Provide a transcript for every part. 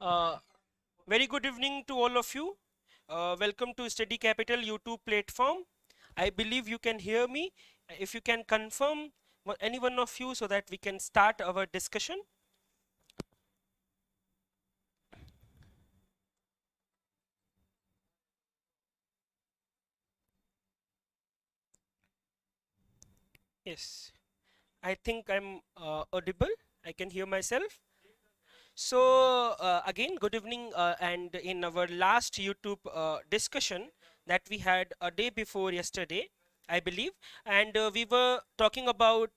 Uh, Very good evening to all of you. Welcome to Study Capital YouTube platform. I believe you can hear me. If you can confirm any one of you so that we can start our discussion. Yes, I think I'm audible. I can hear myself. So again, good evening. And in our last YouTube discussion that we had a day before yesterday, I believe, and we were talking about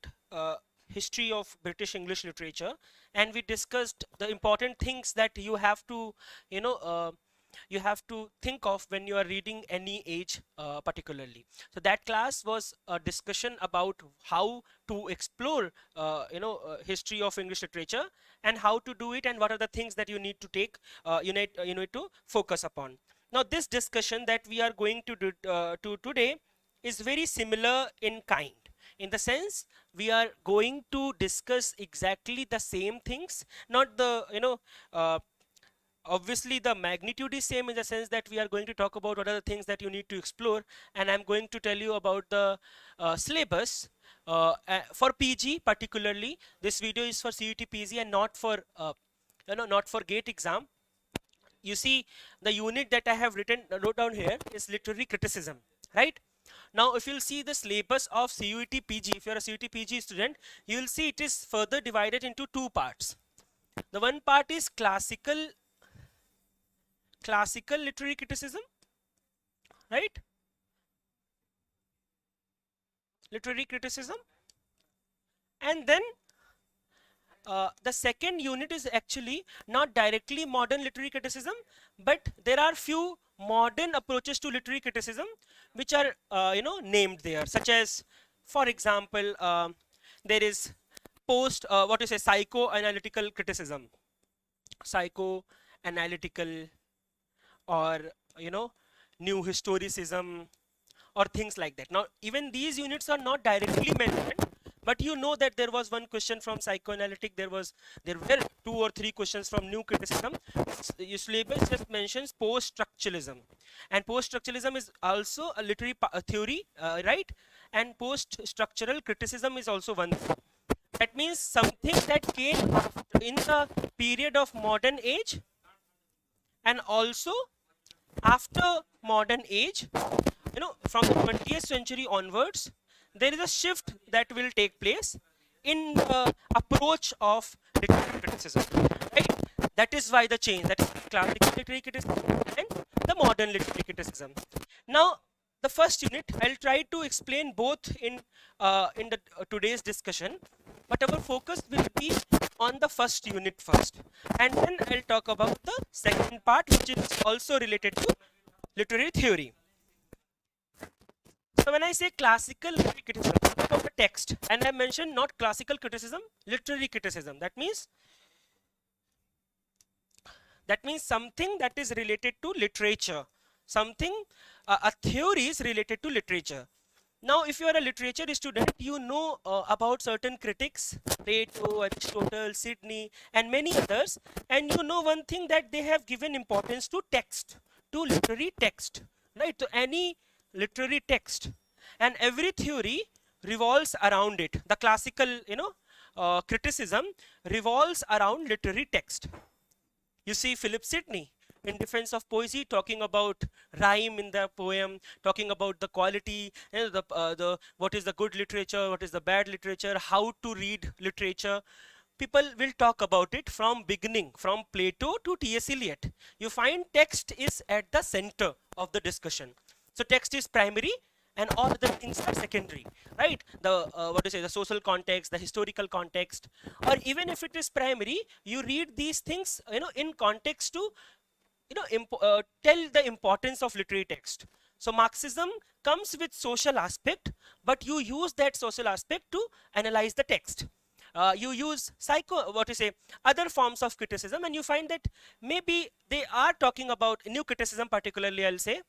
history of British English literature, and we discussed the important things that you have to, you know, you have to think of when you are reading any age particularly. So that class was a discussion about how to explore history of English literature and how to do it and what are the things that you need to take you need to focus upon. Now this discussion that we are going to do to today is very similar in kind, in the sense we are going to discuss exactly the same things, not the obviously the magnitude is same in the sense that we are going to talk about what are the things that you need to explore, and I'm going to tell you about the syllabus for PG particularly. This video is for CUT PG and not for not for gate exam. You see, the unit that I have wrote down here is literary criticism, right? Now if you'll see the syllabus of CUT PG, if you're a CUT PG student, you'll see it is further divided into two parts. The one part is classical literary criticism, right? Literary criticism. And then the second unit is actually not directly modern literary criticism, but there are few modern approaches to literary criticism which are named there, such as, for example, there is psychoanalytical criticism, psychoanalytical, or you know new historicism, or things like that. Now even these units are not directly mentioned, but you know that there was one question from psychoanalytic, there were two or three questions from new criticism. Your syllabus just mentions post structuralism, and post structuralism is also a literary theory, right? And post structural criticism is also one thing. That means something that came in the period of modern age, and also after modern age, from the 20th century onwards, there is a shift that will take place in the approach of literary criticism, right? That is why the change, that is classical literary criticism and the modern literary criticism. Now the first unit I'll try to explain both in the today's discussion, but our focus will be on the first unit first, and then I'll talk about the second part, which is also related to literary theory. So when I say classical literary criticism, I'm about the text, and I mentioned not classical criticism, literary criticism. That means something that is related to literature, something a theory is related to literature. Now, if you are a literature student, you know about certain critics, Plato, Aristotle, Sidney, and many others, and you know one thing, that they have given importance to text, to literary text, right? To any literary text, and every theory revolves around it. The classical, criticism revolves around literary text. You see Philip Sidney in defense of poesy talking about rhyme in the poem, talking about the quality, the what is the good literature, what is the bad literature, how to read literature. People will talk about it from beginning, from Plato to T.S. Eliot. You find text is at the center of the discussion. So text is primary and all other things are secondary, right? The what to say, the social context, the historical context, or even if it is primary, you read these things in context to tell the importance of literary text. So Marxism comes with social aspect, but you use that social aspect to analyze the text. You use other forms of criticism, and you find that maybe they are talking about new criticism particularly, I'll say,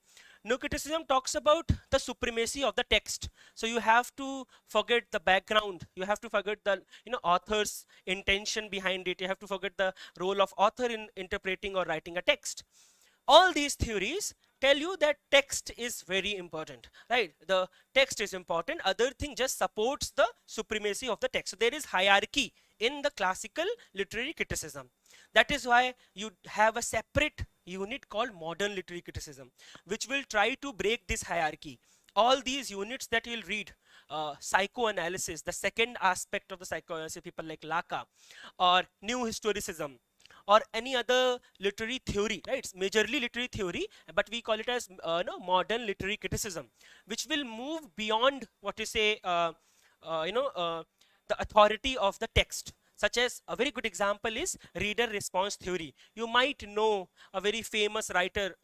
New criticism talks about the supremacy of the text. So you have to forget the background. You have to forget the author's intention behind it. You have to forget the role of author in interpreting or writing a text. All these theories tell you that text is very important, right? The text is important. Other thing just supports the supremacy of the text. So there is hierarchy in the classical literary criticism. That is why you have a separate unit called modern literary criticism, which will try to break this hierarchy. All these units that you'll read, psychoanalysis, the second aspect of the psychoanalysis, people like Laka, or new historicism, or any other literary theory, right? It's majorly literary theory, but we call it as no, modern literary criticism, which will move beyond what you say, uh, you know, uh, the authority of the text. Such as a very good example is reader response theory. You might know a very famous writer,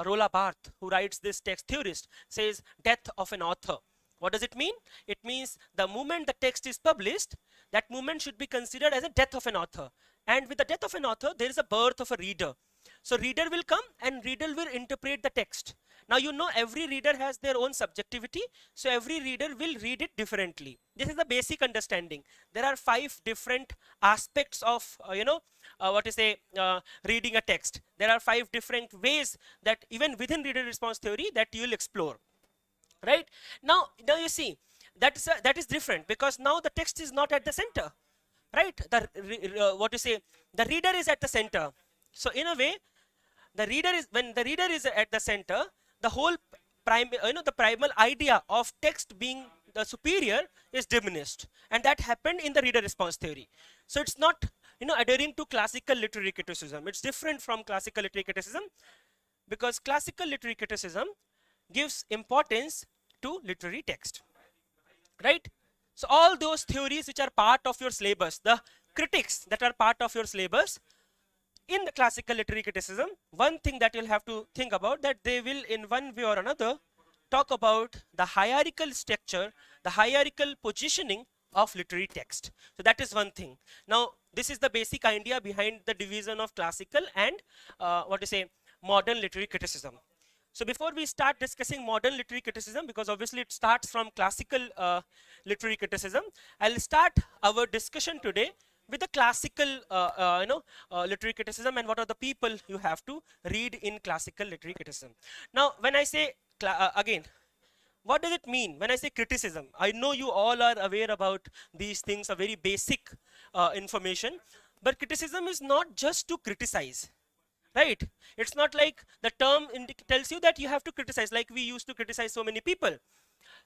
Rolla Barthes, who writes this text theorist, says death of an author. What does it mean? It means the moment the text is published, that moment should be considered as a death of an author. And with the death of an author, there is a birth of a reader. So reader will come and reader will interpret the text. Now you know every reader has their own subjectivity, so every reader will read it differently. This is the basic understanding. There are 5 different aspects of what to say, reading a text. There are 5 different ways that even within reader response theory that you will explore. Right now you see that is different, because now the text is not at the center, right? What you say, the reader is at the center. So in a way, the reader is when the reader is at the center, the whole the primal idea of text being the superior is diminished, and that happened in the reader response theory. So it's not adhering to classical literary criticism. It's different from classical literary criticism, because classical literary criticism gives importance to literary text, right? So all those theories which are part of your syllabus, the critics that are part of your syllabus in the classical literary criticism, one thing that you'll have to think about, that they will in one way or another talk about the hierarchical structure, the hierarchical positioning of literary text. So that is one thing. Now this is the basic idea behind the division of classical and what to say, modern literary criticism. So before we start discussing modern literary criticism, because obviously it starts from classical literary criticism, I'll start our discussion today with the classical literary criticism and what are the people you have to read in classical literary criticism. Now when I say again, what does it mean when I say criticism? I know you all are aware about these things, a very basic information, but criticism is not just to criticize, right? It's not like the term tells you that you have to criticize, like we used to criticize so many people.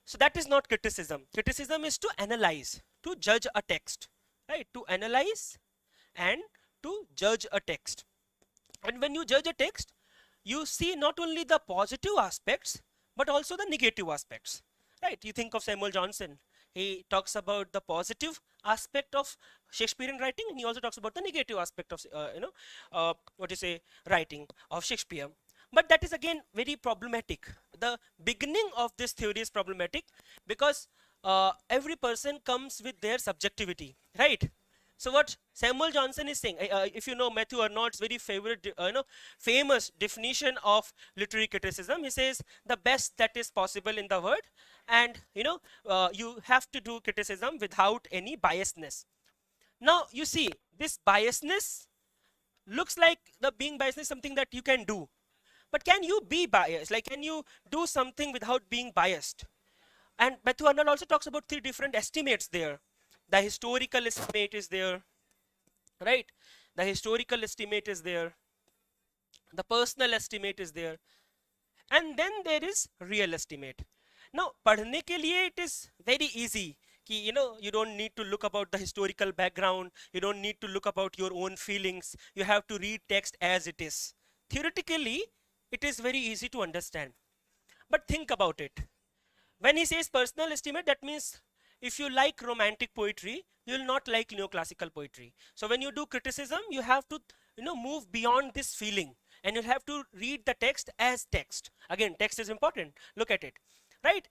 So that is not criticism. Criticism is to analyze, to judge a text, right? To analyze and to judge a text. And when you judge a text, you see not only the positive aspects but also the negative aspects, right? You think of Samuel Johnson. He talks about the positive aspect of Shakespearean writing, and he also talks about the negative aspect of what you say, writing of Shakespeare. But that is again very problematic. The beginning of this theory is problematic, because every person comes with their subjectivity, right? So what Samuel Johnson is saying, if you know Matthew Arnold's very favorite, famous definition of literary criticism, he says the best that is possible in the world, and you have to do criticism without any biasness. Now you see, this biasness looks like the being biased is something that you can do, but can you be biased? Like, can you do something without being biased? And Matthew Arnold also talks about 3 different estimates there. The historical estimate is there, right? The historical estimate is there. The personal estimate is there. And then there is real estimate. Now, padhne ke liye it is very easy. Ki, you don't need to look about the historical background. You don't need to look about your own feelings. You have to read text as it is. Theoretically, it is very easy to understand. But think about it. When he says personal estimate, that means if you like romantic poetry, you will not like neoclassical poetry. So when you do criticism, you have to move beyond this feeling, and you have to read the text as text. Again, text is important. Look at it, right?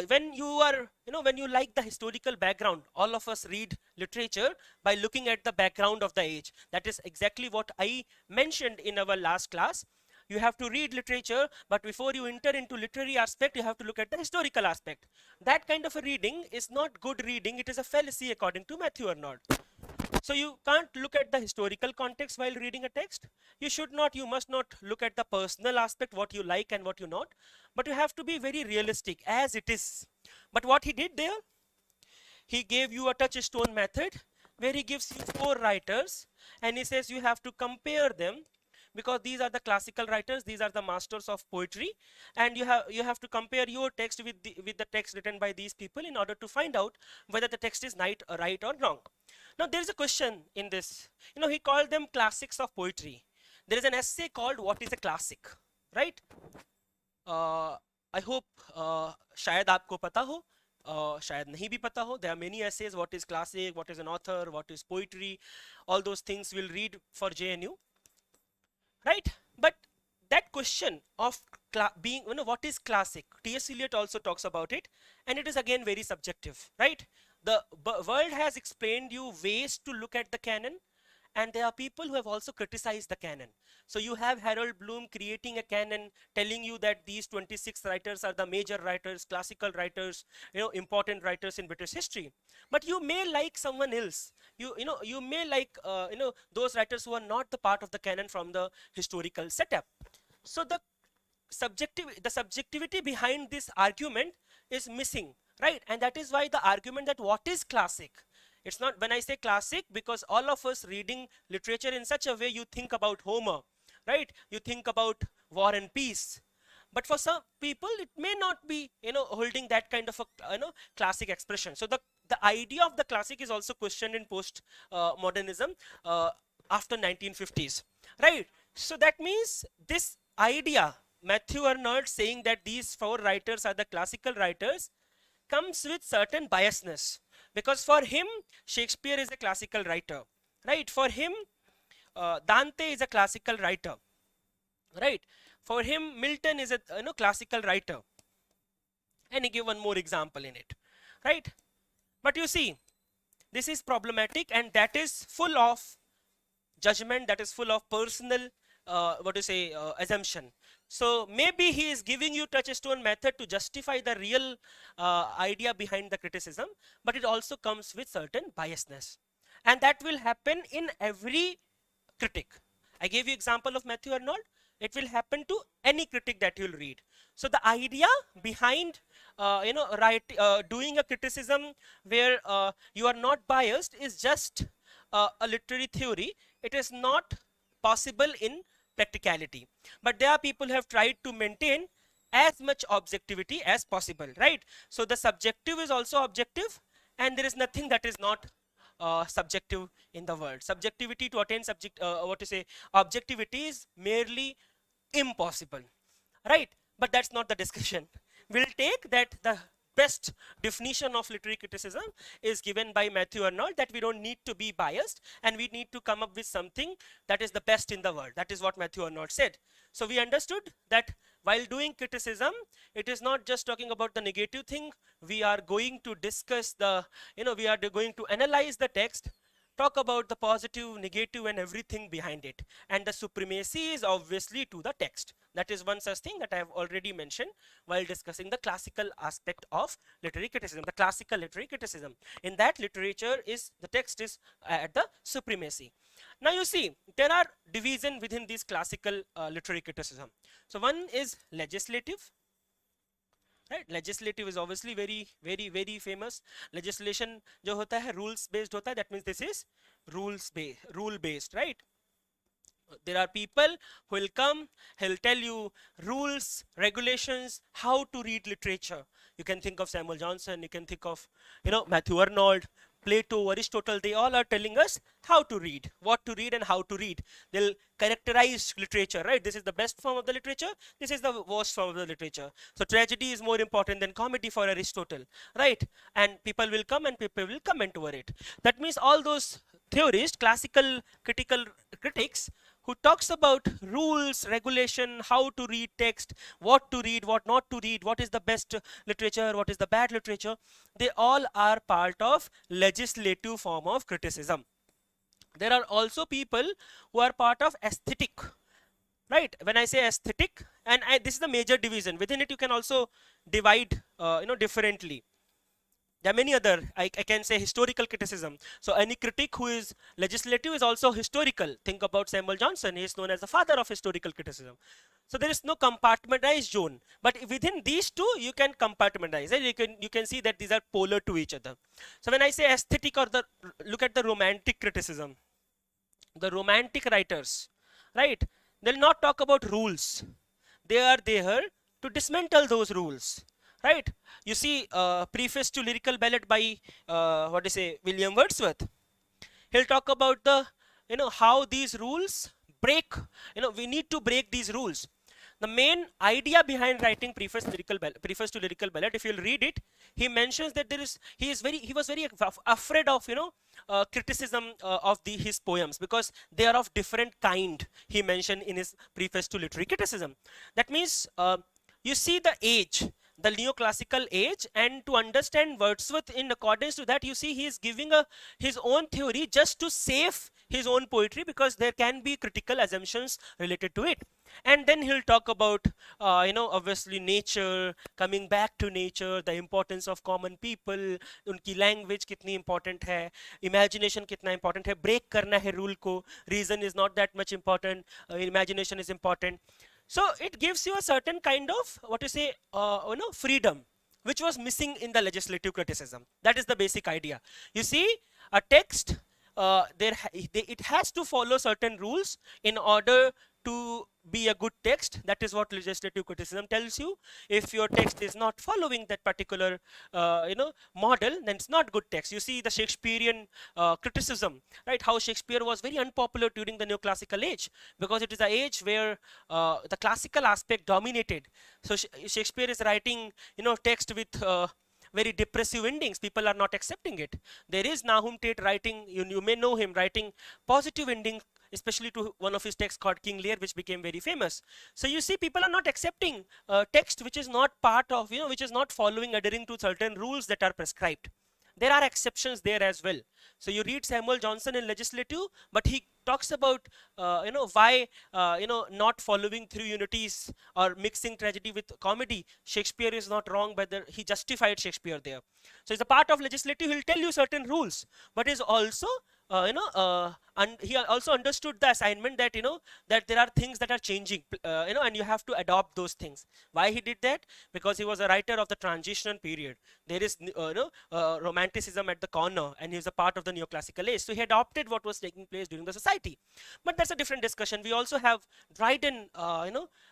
When you are when you like the historical background, all of us read literature by looking at the background of the age. That is exactly what I mentioned in our last class. You have to read literature, but before you enter into literary aspect, you have to look at the historical aspect. That kind of a reading is not good reading. It is a fallacy according to Matthew Arnold. So you can't look at the historical context while reading a text. You should not, you must not look at the personal aspect, what you like and what you not, but you have to be very realistic as it is. But what he did there, he gave you a touchstone method where he gives you 4 writers and he says you have to compare them, because these are the classical writers, these are the masters of poetry, and you have to compare your text with the text written by these people in order to find out whether the text is right or wrong. Now there is a question in this. He called them classics of poetry. There is an essay called What is a Classic, right? I hope शायद आपको पता हो, शायद नहीं भी पता हो. There are many essays. What is classic? What is an author? What is poetry? All those things we'll read for JNU, right? But that question of being, what is classic? T.S. Eliot also talks about it, and it is again very subjective, right? The world has explained you ways to look at the canon, and there are people who have also criticized the canon. So you have Harold Bloom creating a canon, telling you that these 26 writers are the major writers, classical writers, important writers in British history. But you may like someone else. You may like those writers who are not the part of the canon from the historical setup. So the subjectivity behind this argument is missing, right? And that is why the argument that what is classic, it's not, when I say classic, because all of us reading literature in such a way, you think about Homer, right? You think about War and Peace. But for some people, it may not be, holding that kind of a, classic expression. So the idea of the classic is also questioned in post modernism after 1950s, right? So that means this idea, Matthew Arnold saying that these 4 writers are the classical writers, comes with certain biasness, because for him Shakespeare is a classical writer, right? For him Dante is a classical writer, right? For him Milton is a classical writer, and he gave one more example in it, right? But you see, this is problematic, and that is full of judgment, that is full of personal assumption. So maybe he is giving you touchstone method to justify the real idea behind the criticism, but it also comes with certain biasness, and that will happen in every critic. I gave you example of Matthew Arnold. It will happen to any critic that you'll read. So the idea behind doing a criticism where you are not biased is just a literary theory. It is not possible in practicality, but there are people who have tried to maintain as much objectivity as possible, right? So the subjective is also objective, and there is nothing that is not subjective in the world. Subjectivity to attain objectivity is merely impossible, right? But that's not the discussion. We'll take that the best definition of literary criticism is given by Matthew Arnold, that we don't need to be biased and we need to come up with something that is the best in the world. That is what Matthew Arnold said. So we understood that while doing criticism, it is not just talking about the negative thing. We are going to discuss the, we are going to analyze the text, talk about the positive, negative, and everything behind it. And the supremacy is obviously to the text. That is one such thing that I have already mentioned while discussing the classical aspect of literary criticism, the classical literary criticism. In that, literature is, the text is at the supremacy. Now you see, there are divisions within this classical literary criticism. So one is legislative. Right? Legislative is obviously very famous. Legislation जो होता है rules based होता है. That means this is rule based, right? There are people who will come, he'll tell you rules, regulations, how to read literature. You can think of Samuel Johnson, you can think of Matthew Arnold, Plato, Aristotle. They all are telling us how to read, what to read and how to read. They'll characterize literature, right? This is the best form of the literature, this is the worst form of the literature. So tragedy is more important than comedy for Aristotle, right? And people will come and people will comment over it. That means all those theorists, classical critical critics, who talks about rules, regulation, how to read text, what to read, what not to read, what is the best literature, what is the bad literature, they all are part of legislative form of criticism. There are also people who are part of aesthetic. right? When I say aesthetic, and this is the major division. Within it, you can also divide, differently. There are many other, I can say historical criticism. So any critic who is legislative is also historical. Think about Samuel Johnson. He is known as the father of historical criticism. So there is no compartmentalized zone. But within these two, you can compartmentalize. Right? You can see that these are polar to each other. So when I say aesthetic, or look at the romantic criticism, the romantic writers, right? They'll not talk about rules. They are there to dismantle those rules, right? You see, preface to lyrical ballad by what do you say, William Wordsworth. He'll talk about the, how these rules break. We need to break these rules. The main idea behind writing preface to lyrical ballad, if you'll read it, he mentions that he was very afraid of, criticism of his poems, because they are of different kind. He mentioned in his preface to literary criticism. That means, you see the age, the neoclassical age, and to understand Wordsworth in accordance to that, you see he is giving his own theory just to save his own poetry, because there can be critical assumptions related to it. And then he'll talk about, obviously nature, coming back to nature, the importance of common people, उनकी language कितनी important है, imagination कितना important है, break करना है rule को, reason is not that much important, imagination is important. So it gives you a certain kind of, what you say, freedom, which was missing in the legislative criticism. That is the basic idea. You see, a text, it has to follow certain rules in order to be a good text. That is what legislative criticism tells you. If your text is not following that particular model, then it's not good text. You see the Shakespearean criticism, right? How Shakespeare was very unpopular during the neoclassical age, because it is an age where the classical aspect dominated. So Shakespeare is writing, text with very depressive endings. People are not accepting it. There is Nahum Tate writing, you may know him, writing positive ending, especially to one of his texts called King Lear, which became very famous. So you see, people are not accepting text which is not part of, which is not following, adhering to certain rules that are prescribed. There are exceptions there as well. So you read Samuel Johnson in legislative, but he talks about why not following through unities or mixing tragedy with comedy. Shakespeare is not wrong, but he justified Shakespeare there. So it's a part of legislative. He'll tell you certain rules, but is also and he also understood the assignment that that there are things that are changing, and you have to adopt those things. Why he did that? Because he was a writer of the transition period. There is romanticism at the corner, and he was a part of the neoclassical age, so he adopted what was taking place during the society. But that's a different discussion. We also have Dryden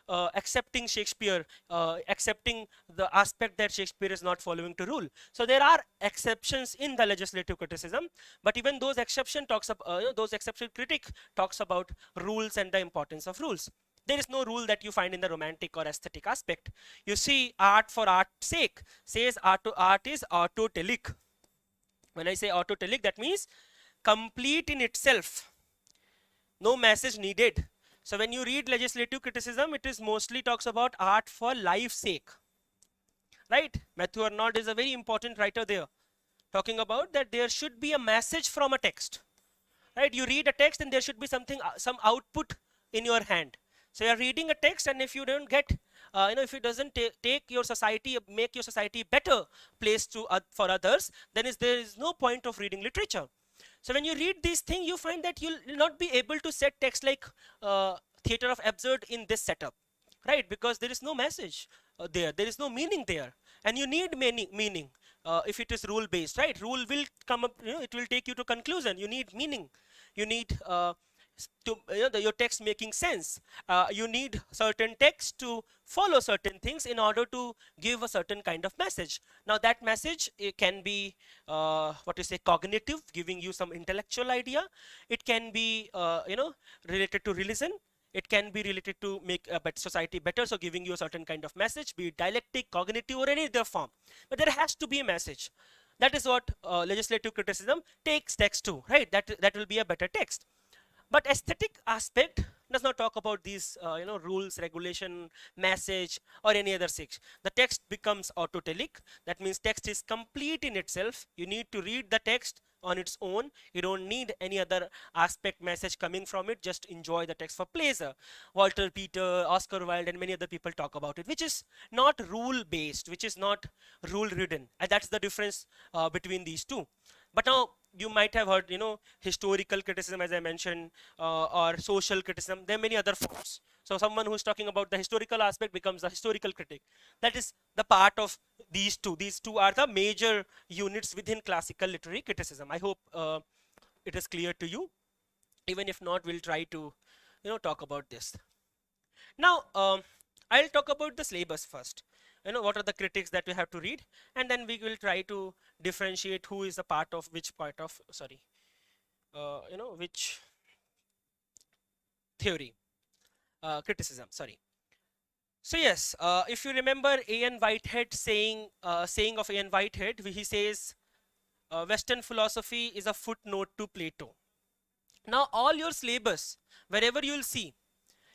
accepting Shakespeare, accepting the aspect that Shakespeare is not following to rule. So there are exceptions in the legislative criticism, but even those exception talks about those exception critic talks about rules and the importance of rules. There is no rule that you find in the romantic or aesthetic aspect. You see, art for art's sake says art is autotelic. When I say autotelic, that means complete in itself, no message needed. So when you read legislative criticism, it is mostly talks about art for life's sake, right? Matthew Arnold is a very important writer there, talking about that there should be a message from a text, right? You read a text and there should be something, some output in your hand. So you're reading a text, and if you don't get, if it doesn't take your society, make your society better place to for others, then there is no point of reading literature. So when you read these things, you find that you'll not be able to set text like theater of absurd in this setup, right? Because there is no message there is no meaning there, and you need meaning. If it is rule based, right, rule will come up, it will take you to conclusion. You need meaning. You need your text making sense. You need certain text to follow certain things in order to give a certain kind of message. Now that message, it can be what you say, cognitive, giving you some intellectual idea. It can be related to religion. It can be related to make a society better, so giving you a certain kind of message, be it dialectic, cognitive, or any other form. But there has to be a message. That is what legislative criticism takes text to, right? That will be a better text. But aesthetic aspect does not talk about these rules, regulation, message, or any other things. The text becomes autotelic. That means text is complete in itself. You need to read the text on its own. You don't need any other aspect message coming from it. Just enjoy the text for pleasure. Walter Peter, Oscar Wilde, and many other people talk about it, which is not rule based, which is not rule ridden, and that's the difference between these two. But now you might have heard, historical criticism, as I mentioned, or social criticism. There are many other forms. So someone who's talking about the historical aspect becomes the historical critic. That is the part of these two. These two are the major units within classical literary criticism. I hope it is clear to you. Even if not, we'll try to, talk about this. Now, I'll talk about the syllabus first. What are the critics that we have to read, and then we will try to differentiate who is a part of which part of, sorry, which theory, criticism, sorry. So yes, if you remember A.N. Whitehead saying of A.N. Whitehead, he says, Western philosophy is a footnote to Plato. Now, all your syllabus, wherever you will see,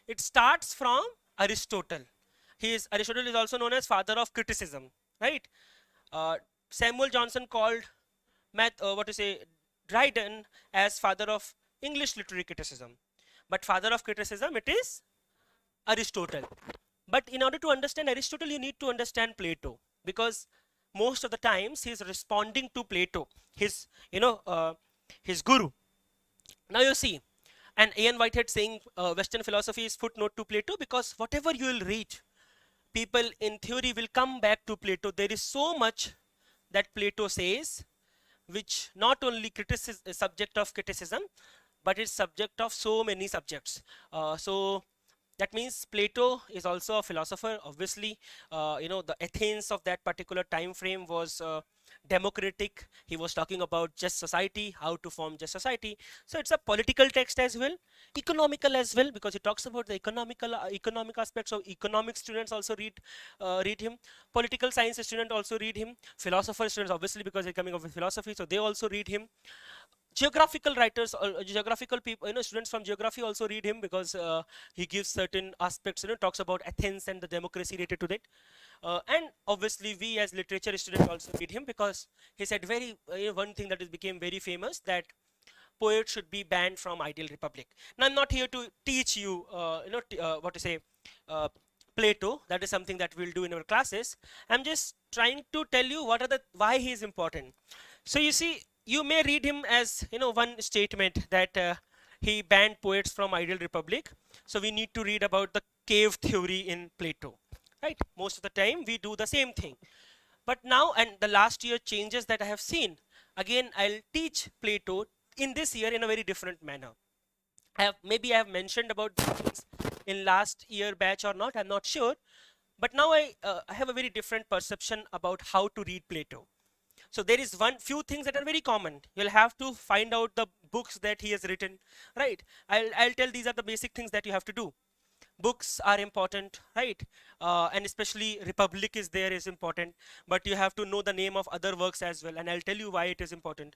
it starts from Aristotle. Aristotle is also known as father of criticism, right? Samuel Johnson called Dryden as father of English literary criticism. But father of criticism, it is Aristotle. But in order to understand Aristotle, you need to understand Plato, because most of the times he is responding to Plato, his guru. Now you see, and A.N. Whitehead saying Western philosophy is footnote to Plato, because whatever you will read, people in theory will come back to Plato. There is so much that Plato says, which not only is subject of criticism, but is subject of so many subjects. So that means Plato is also a philosopher. Obviously, the Athens of that particular time frame was democratic. He was talking about just society, how to form just society. So it's a political text as well, economical as well, because he talks about the economic aspects. So economic students also read him. Political science students also read him. Philosopher students, obviously, because they're coming up with philosophy, so they also read him. Geographical writers, geographical people, students from geography also read him, because he gives certain aspects, talks about Athens and the democracy related to that. And obviously we as literature students also read him, because he said one thing that became very famous, that poets should be banned from ideal republic. Now I'm not here to teach you Plato. That is something that we'll do in our classes. I'm just trying to tell you why he is important. So you see, you may read him as one statement that he banned poets from ideal republic. So we need to read about the cave theory in Plato, right? Most of the time we do the same thing. But now, and the last year changes that I have seen, again I'll teach Plato in this year in a very different manner. Maybe I have mentioned about these things in last year batch or not, I'm not sure. But now I have a very different perception about how to read Plato. So there is few things that are very common. You'll have to find out the books that he has written, right? I'll tell these are the basic things that you have to do. Books are important, right? And especially Republic is important, but you have to know the name of other works as well, and I'll tell you why it is important.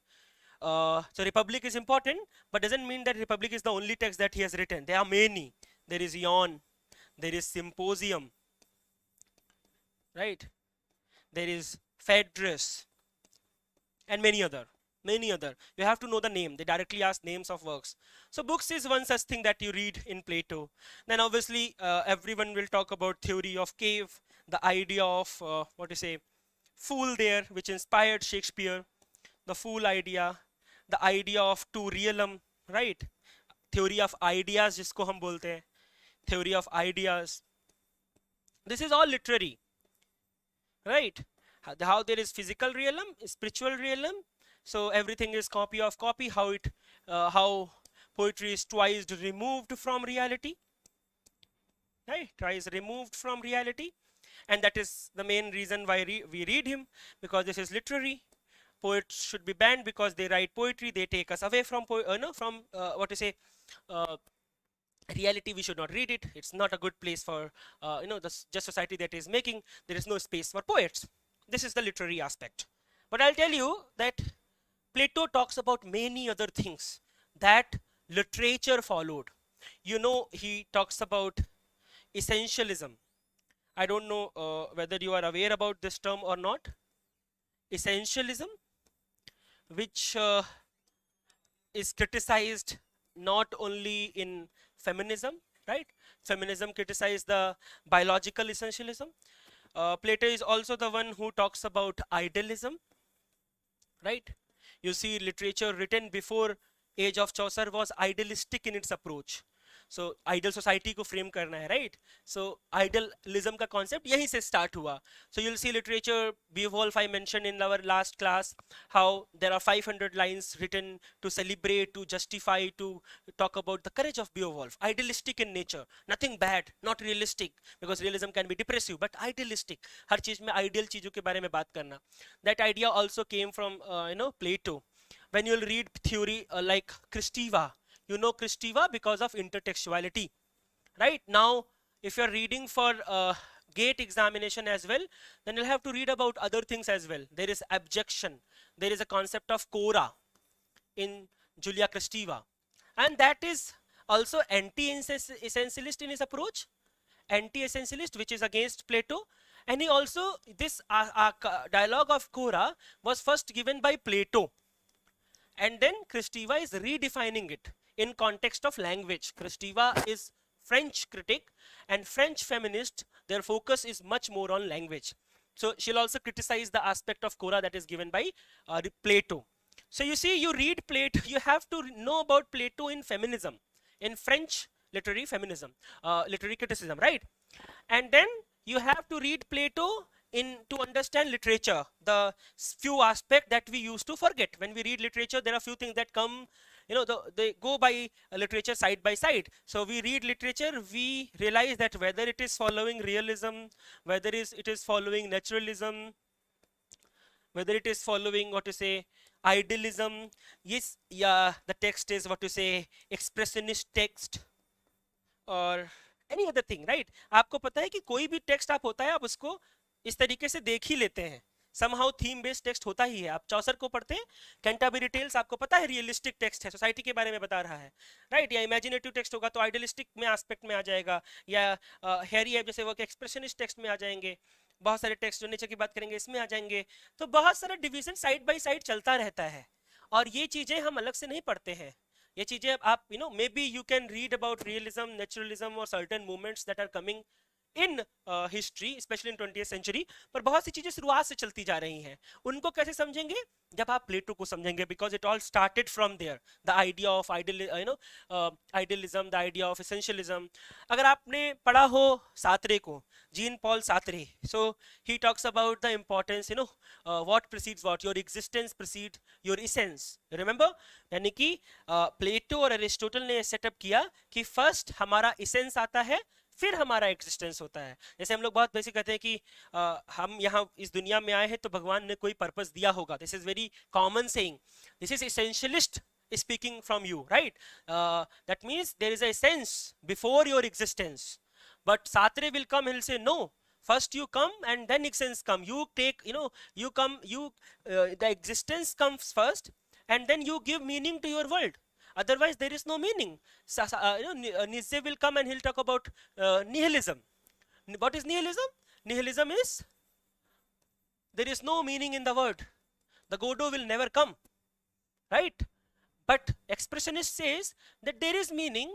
So Republic is important, but doesn't mean that Republic is the only text that he has written. There are many. There is Ion, there is Symposium, right? There is Phaedrus, and many other. You have to know the name. They directly ask names of works. So books is one such thing that you read in Plato. Then obviously everyone will talk about theory of cave, the idea of fool there, which inspired Shakespeare, the fool idea, the idea of two realm, right? Theory of ideas, जिसको हम बोलते हैं, theory of ideas. This is all literary, right? How there is physical realm, spiritual realm. So everything is copy of copy. How poetry is twice removed from reality, right? Twice removed from reality, and that is the main reason why we read him, because this is literary. Poets should be banned because they write poetry. They take us away from reality. We should not read it. It's not a good place for the just society that is making. There is no space for poets. This is the literary aspect. But I'll tell you that Plato talks about many other things that literature followed. He talks about essentialism. I don't know whether you are aware about this term or not. Essentialism, which is criticized not only in feminism, right? Feminism criticized the biological essentialism. Plato is also the one who talks about idealism, right? You see, literature written before age of Chaucer was idealistic in its approach. So ideal society को frame करना है, right? So idealism का concept यहीं से start हुआ. So you'll see literature, Beowulf I mentioned in our last class, how there are 500 lines written to celebrate, to justify, to talk about the courage of Beowulf. Idealistic in nature, nothing bad, not realistic, because realism can be depressive, but idealistic. हर चीज में ideal चीजों के बारे में बात करना. That idea also came from Plato. When you'll read theory like Christiva, you know Christiva because of intertextuality, right? Now if you're reading for gate examination as well, then you'll have to read about other things as well. There is abjection, there is a concept of cora in Julia Christiva, and that is also anti-essentialist in his approach, anti-essentialist, which is against Plato. And he also, this dialogue of cora was first given by Plato, and then Christiva is redefining it in context of language. Christiva is French critic, and French feminist, their focus is much more on language. So she'll also criticize the aspect of cora that is given by Plato. So you see, you read Plato, you have to know about Plato in feminism, in French literary feminism, literary criticism, right? And then you have to read Plato in to understand literature, the few aspects that we used to forget. When we read literature, there are few things that come, they go by literature side by side. So we read literature, we realize that whether it is following realism, whether it is following naturalism, whether it is following what to say idealism, yes, yeah, the text is what to say expressionist text और any other thing, right? आपको पता है कि कोई भी text आप होता है, आप उसको इस तरीके से देख ही लेते हैं. समहाउ थीम बेस्ड टेक्स्ट होता ही है. आप चौसर को पढ़ते हैं, कैंटरबरी टेल्स आपको पता है रियलिस्टिक टेक्स्ट है, सोसाइटी के बारे में बता रहा है, राइट? या इमेजिनेटिव टेक्स्ट होगा तो आइडियलिस्टिक में एस्पेक्ट में आ जाएगा, या हैरी एब जैसे वो एक्सप्रेशनिस्ट टेक्स्ट में आ जाएंगे. बहुत सारे टेक्स्ट जो नेचर की बात करेंगे इसमें आ जाएंगे. तो बहुत सारा डिवीजन साइड बाय साइड चलता रहता है, और ये चीजें हम अलग से नहीं पढ़ते हैं. ये चीजें आप maybe you can read about realism, naturalism और certain movements that are coming in history, specially in 20th century, पर बहुत सी चीजें शुरुआत से चलती जा रही हैं. उनको कैसे समझेंगे? जब आप प्लेटो को समझेंगे, because it all started from there. The idea of idealism, the idea of essentialism. अगर आपने पढ़ा हो सात्रे को, Jean Paul Sartre, so he talks about the importance, what precedes what, your existence precede your essence. Remember, यानी कि प्लेटो और Aristotle ने setup किया कि फर्स्ट हमारा इसेंस आता है, फिर हमारा एग्जिस्टेंस होता है. जैसे हम लोग बहुत बेसिक कहते हैं कि हम यहाँ इस दुनिया में आए हैं तो भगवान ने कोई पर्पस दिया होगा. This is very common saying. This is essentialist speaking from you, right? That means there is a sense before your existence. But Satre will come, he'll say no, first you come and then existence come. You take, you come, the existence comes first, and then you give meaning to your world. Otherwise there is no meaning. Nietzsche will come and he'll talk about nihilism. What is nihilism? Nihilism is there is no meaning in the world. The Godot will never come, right? But expressionist says that there is meaning,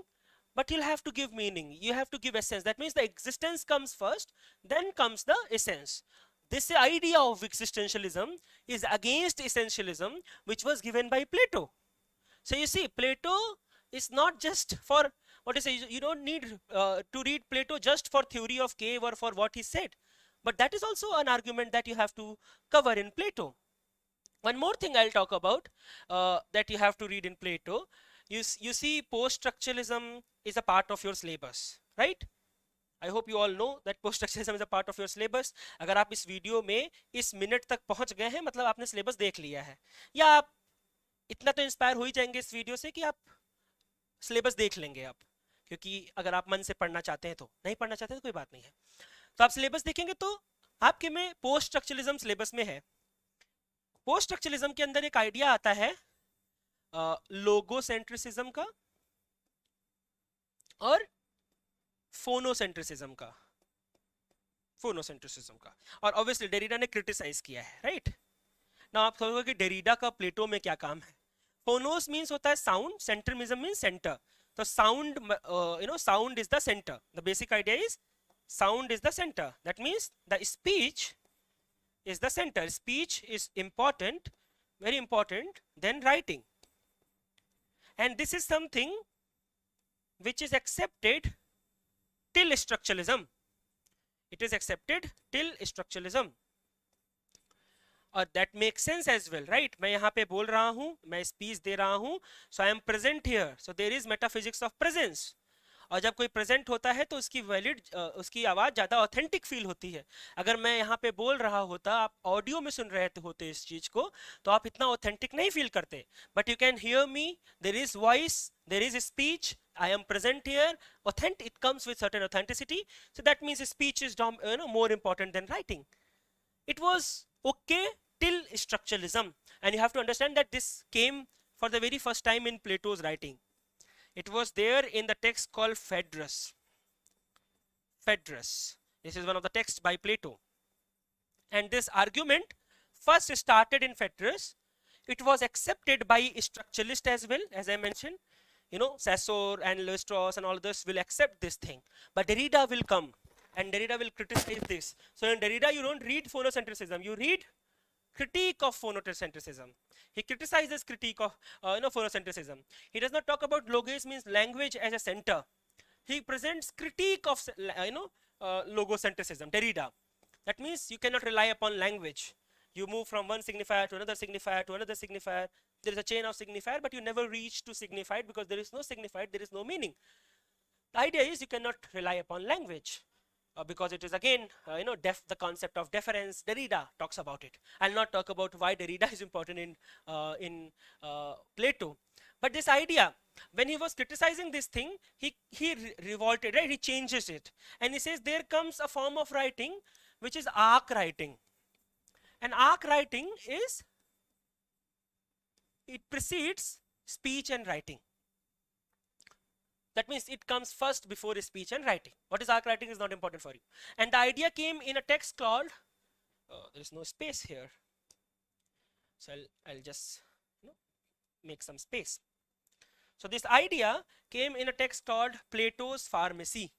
but you'll have to give meaning, you have to give essence. That means the existence comes first, then comes the essence. This idea of existentialism is against essentialism, which was given by Plato. So you see, Plato is not just for what is it, you don't need to read Plato just for theory of cave or for what he said, but that is also an argument that you have to cover in Plato. One more thing I'll talk about that you have to read in Plato. You see, post-structuralism is a part of your syllabus, right? I hope you all know that post-structuralism is a part of your syllabus. अगर आप इस video में इस minute तक पहुंच गए हैं, मतलब आपने सिलेबस देख लिया है, या आप इतना तो इंस्पायर हो ही जाएंगे इस वीडियो से कि आप सिलेबस देख लेंगे आप, क्योंकि अगर आप मन से पढ़ना चाहते हैं तो, नहीं पढ़ना चाहते हैं तो कोई बात नहीं है. तो आप सिलेबस देखेंगे तो आपके में पोस्ट-स्ट्रक्चरलिज्म सिलेबस में है. पोस्ट स्ट्रक्चरलिज्म के अंदर एक आइडिया आता है लोगोसेंट्रिसिज्म का और फोनोसेंट्रिसिज्म का. और ऑब्वियसली डेरिडा ने क्रिटिसाइज किया है, राइट? नाउ आप सोचोगे कि डेरिडा का प्लेटो में क्या काम है. Phonos means होता है sound, centrism means center. So sound, sound is the center. The basic idea is sound is the center. That means the speech is the center. Speech is important, very important than writing. And this is something which is accepted till structuralism. It is accepted till structuralism. और that makes sense as well, right? मैं यहाँ पे बोल रहा हूँ, मैं speech दे रहा हूँ, so I am present here, so there is metaphysics of presence. और जब कोई प्रेजेंट होता है तो उसकी वैलिड उसकी आवाज़ ज़्यादा ऑथेंटिक फील होती है. अगर मैं यहाँ पे बोल रहा होता, आप ऑडियो में सुन रहे होते इस चीज़ को, तो आप इतना ऑथेंटिक नहीं फील करते. But you can hear me, there is voice, there is speech, I am present here, authentic, it comes with certain authenticity, so that means speech is more important than writing. It was okay till structuralism, and you have to understand that this came for the very first time in Plato's writing. It was there in the text called Phaedrus. Phaedrus. This is one of the texts by Plato. And this argument first started in Phaedrus. It was accepted by structuralists as well, as I mentioned. You know, Saussure and Lévi-Strauss and all this will accept this thing. But Derrida will come and Derrida will criticize this. So in Derrida, you don't read phonocentrism, you read critique of phonocentrism. He criticizes critique of phonocentrism. He does not talk about logos means language as a center. He presents critique of logocentrism, Derrida. That means you cannot rely upon language. You move from one signifier to another signifier to another signifier. There is a chain of signifier, but you never reach to signified because there is no signified, there is no meaning. The idea is you cannot rely upon language. Because it is again, the concept of deference. Derrida talks about it. I'll not talk about why Derrida is important in Plato. But this idea, when he was criticizing this thing, he revolted, right? He changes it. And he says there comes a form of writing which is arc writing. And arc writing is, it precedes speech and writing. That means it comes first before speech and writing. What is arc writing is not important for you. And the idea came in a text called, there is no space here. So I'll just make some space. So this idea came in a text called Plato's Pharmacy.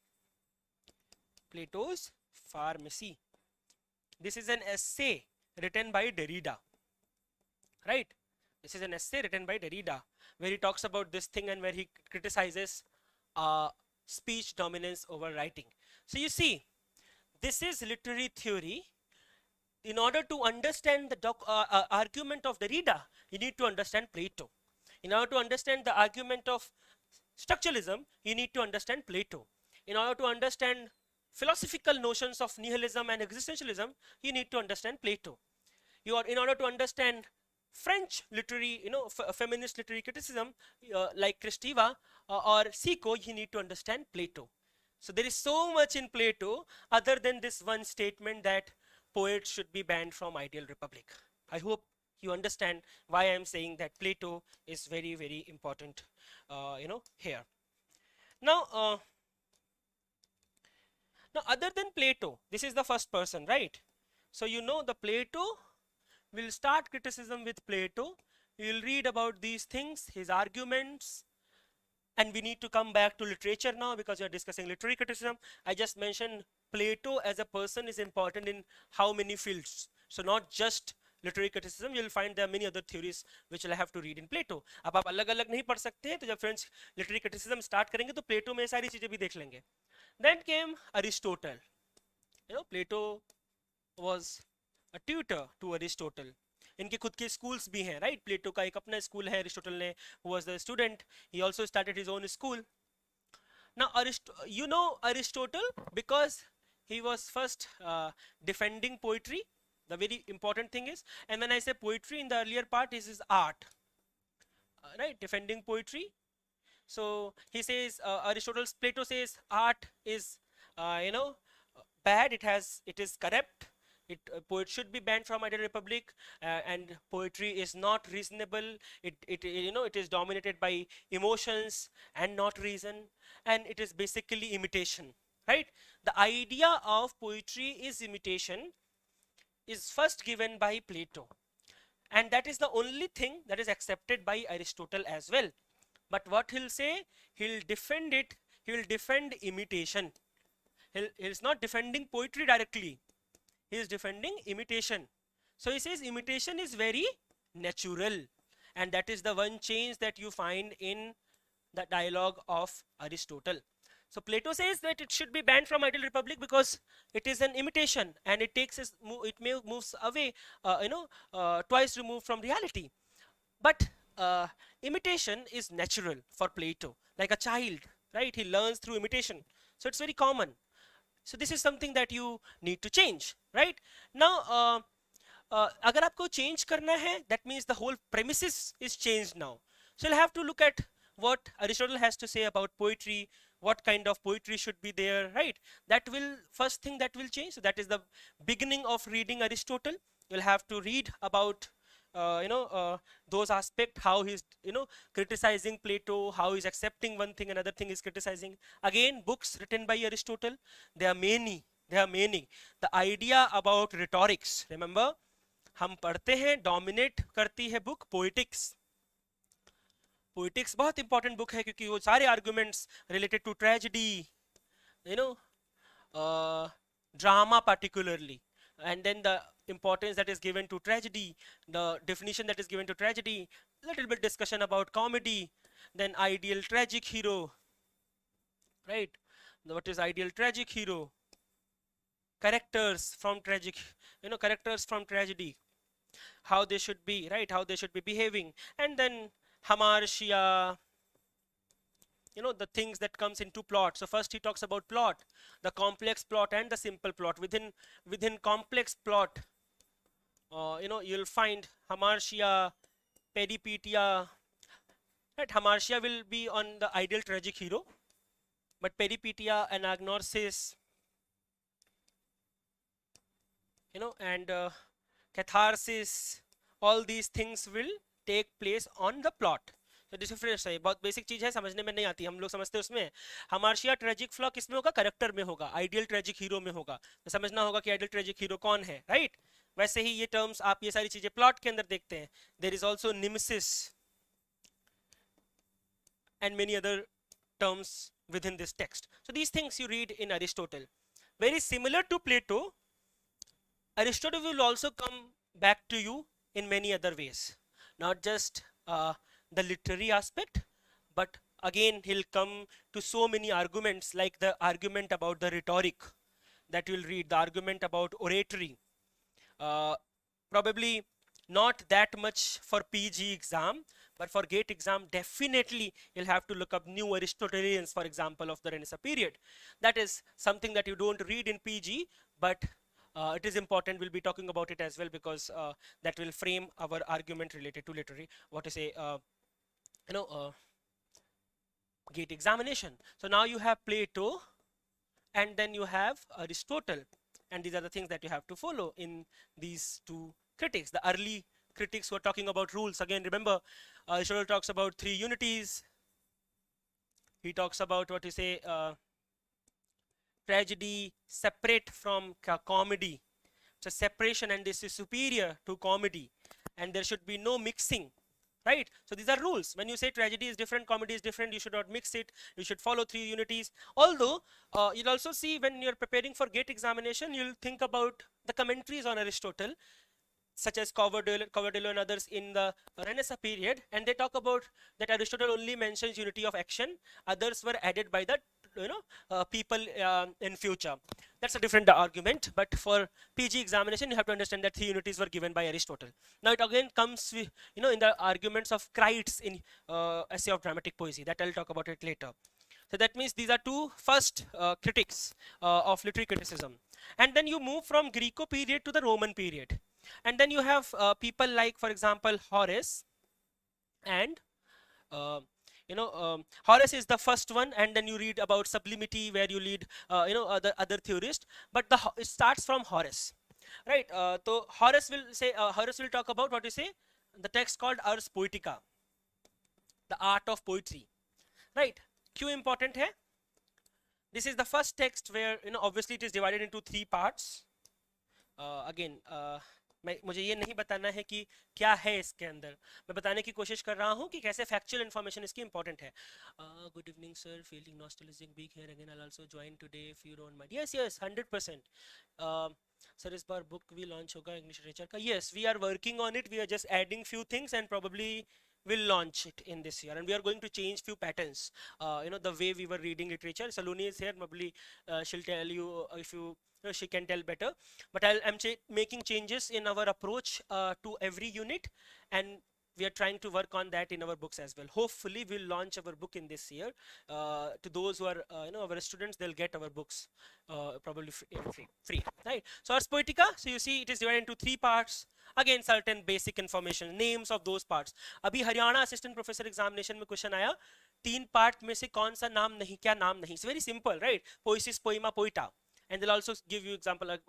Plato's Pharmacy. This is an essay written by Derrida. Right? This is an essay written by Derrida where he talks about this thing and where he criticizes speech dominance over writing. So you see, this is literary theory. In order to understand the argument of Derrida, you need to understand Plato. In order to understand the argument of structuralism, you need to understand Plato. In order to understand philosophical notions of nihilism and existentialism, you need to understand Plato. In order to understand French literary, feminist literary criticism like Kristiva or Sico, you need to understand Plato. So there is so much in Plato other than this one statement that poets should be banned from ideal republic. I hope you understand why I am saying that Plato is very, very important, here. Now, other than Plato, this is the first person, right? So the Plato, we'll start criticism with Plato. You'll read about these things, his arguments, and we need to come back to literature now because we are discussing literary criticism. I just mentioned Plato as a person is important in how many fields. So not just literary criticism, you'll find there are many other theories which you'll have to read in Plato. अब आप अलग-अलग नहीं पढ़ सकते हैं, तो जब friends literary criticism start करेंगे तो Plato में सारी चीजें भी देख लेंगे. Then came Aristotle. Plato was a tutor to Aristotle. इनके खुद के schools भी हैं, right? Plato का एक अपना school है, Aristotle ने, who was the student, he also started his own school. Now, Aristotle because he was first defending poetry. The very important thing is, and when I say poetry in the earlier part, this is art, right? Defending poetry. So he says, Plato says art is, bad. It is corrupt. Poet should be banned from ideal republic, and poetry is not reasonable. It is dominated by emotions and not reason, and it is basically imitation, right? The idea of poetry is imitation is first given by Plato. and that is the only thing that is accepted by Aristotle as well. But what he'll say, he'll defend it, he will defend imitation. He's not defending poetry directly, he is defending imitation. So he says imitation is very natural, and that is the one change that you find in the dialogue of Aristotle. So Plato says that it should be banned from ideal republic because it is an imitation and it takes it moves away, twice removed from reality. But imitation is natural for Plato, like a child, right? He learns through imitation, so it's very common. So this is something that you need to change, right? Now अगर आपको change करना है, that means the whole premises is changed now. So you'll have to look at what Aristotle has to say about poetry, what kind of poetry should be there, right? That will, first thing that will change. So that is the beginning of reading Aristotle. You'll have to read about those aspects, how he's criticizing Plato, how he's accepting one thing, another thing is criticizing. Again, books written by Aristotle, there are many, the idea about rhetorics, remember हम पढ़ते हैं, dominate करती है book poetics. Poetics बहुत important book है क्योंकि वो सारे arguments related to tragedy, drama particularly, and then the importance that is given to tragedy, the definition that is given to tragedy, little bit discussion about comedy, then ideal tragic hero, right? What is ideal tragic hero? Characters from characters from tragedy, how they should be, right? How they should be behaving, and then hamartia, the things that comes into plot. So first he talks about plot, the complex plot and the simple plot. Within complex plot, you'll find hamartia, peripetia, right? Hamartia will be on the ideal tragic hero, but peripetia, anagnorisis, and catharsis, all these things will take place on the plot. तो difference है, बहुत basic चीज है, समझने में नहीं आती, हम लोग समझते हैं उसमें हमार्शिया ट्रेजिक फ्लॉ किसमें होगा, करेक्टर में होगा, आइडियल ट्रेजिक हीरो में होगा, तो समझना होगा कि आइडियल ट्रेजिक हीरो कौन है, राइट? वैसे ही ये टर्म्स आप ये सारी चीजें प्लॉट के अंदर देखते हैं. There is also mimesis and many other terms within this text. So these things you read in Aristotle. Very similar to Plato, Aristotle will also come back to you in many other ways, not just the literary aspect, but again he'll come to so many arguments, like the argument about the rhetoric that you'll read, the argument about oratory. Probably not that much for PG exam, but for GATE exam definitely you'll have to look up new Aristotelians, for example, of the Renaissance period. That is something that you don't read in PG, but it is important. We'll be talking about it as well, because that will frame our argument related to literary, what to say, GATE examination. So now you have Plato and then you have Aristotle, and these are the things that you have to follow in these two critics. The early critics were talking about rules. Again, remember, Aristotle talks about three unities. He talks about, what you say, tragedy separate from comedy. It's a separation, and this is superior to comedy, and there should be no mixing, right? So these are rules. When you say tragedy is different, comedy is different, you should not mix it, you should follow three unities. Although you'll also see, when you're preparing for GATE examination, you'll think about the commentaries on Aristotle, such as Coverdello and others in the Renaissance period, and they talk about that Aristotle only mentions unity of action, others were added by the people in future. That's a different argument, but for PG examination you have to understand that three unities were given by Aristotle. Now it again comes with, in the arguments of Cuet's in Essay of Dramatic Poesy, that I'll talk about it later. So that means these are two first critics of literary criticism, and then you move from Greco period to the Roman period, and then you have people like, for example, Horace, and Horace is the first one, and then you read about sublimity, where you read other theorists, but it starts from Horace, right? So Horace will say, Horace will talk about, what you say, the text called Ars Poetica, the art of poetry, right? Q important hai. This is the first text where, obviously it is divided into three parts. Again, मुझे ये नहीं बताना है कि क्या है इसके अंदर, मैं बताने की कोशिश कर रहा हूँ कि कैसे फैक्चुअल इन्फॉर्मेशन इसकी इंपॉर्टेंट है. Good evening sir, feeling nostalgic being here again, I also join today if you don't mind. Yes yes 100%. Sir इस बार बुक भी लॉन्च होगा इंग्लिश लिटरेचर का? Yes, we are working on it, we are just adding few things and probably will launch it in this year, and we are going to change few patterns, the way we were reading literature. Saloni is here, probably she'll tell you, if you, she can tell better, but I'm making changes in our approach to every unit, and we are trying to work on that in our books as well. Hopefully we'll launch our book in this year. To those who are our students, they'll get our books probably free, right? So Ars Poetica, so you see it is divided into 3 parts. Again certain basic information, names of those parts. अभी Haryana assistant professor examination में question आया, 3 part में से कौन सा नाम नहीं, क्या नाम नहीं. It's very simple, right? Poiesis, poiema, poietes. And they'll also give you example like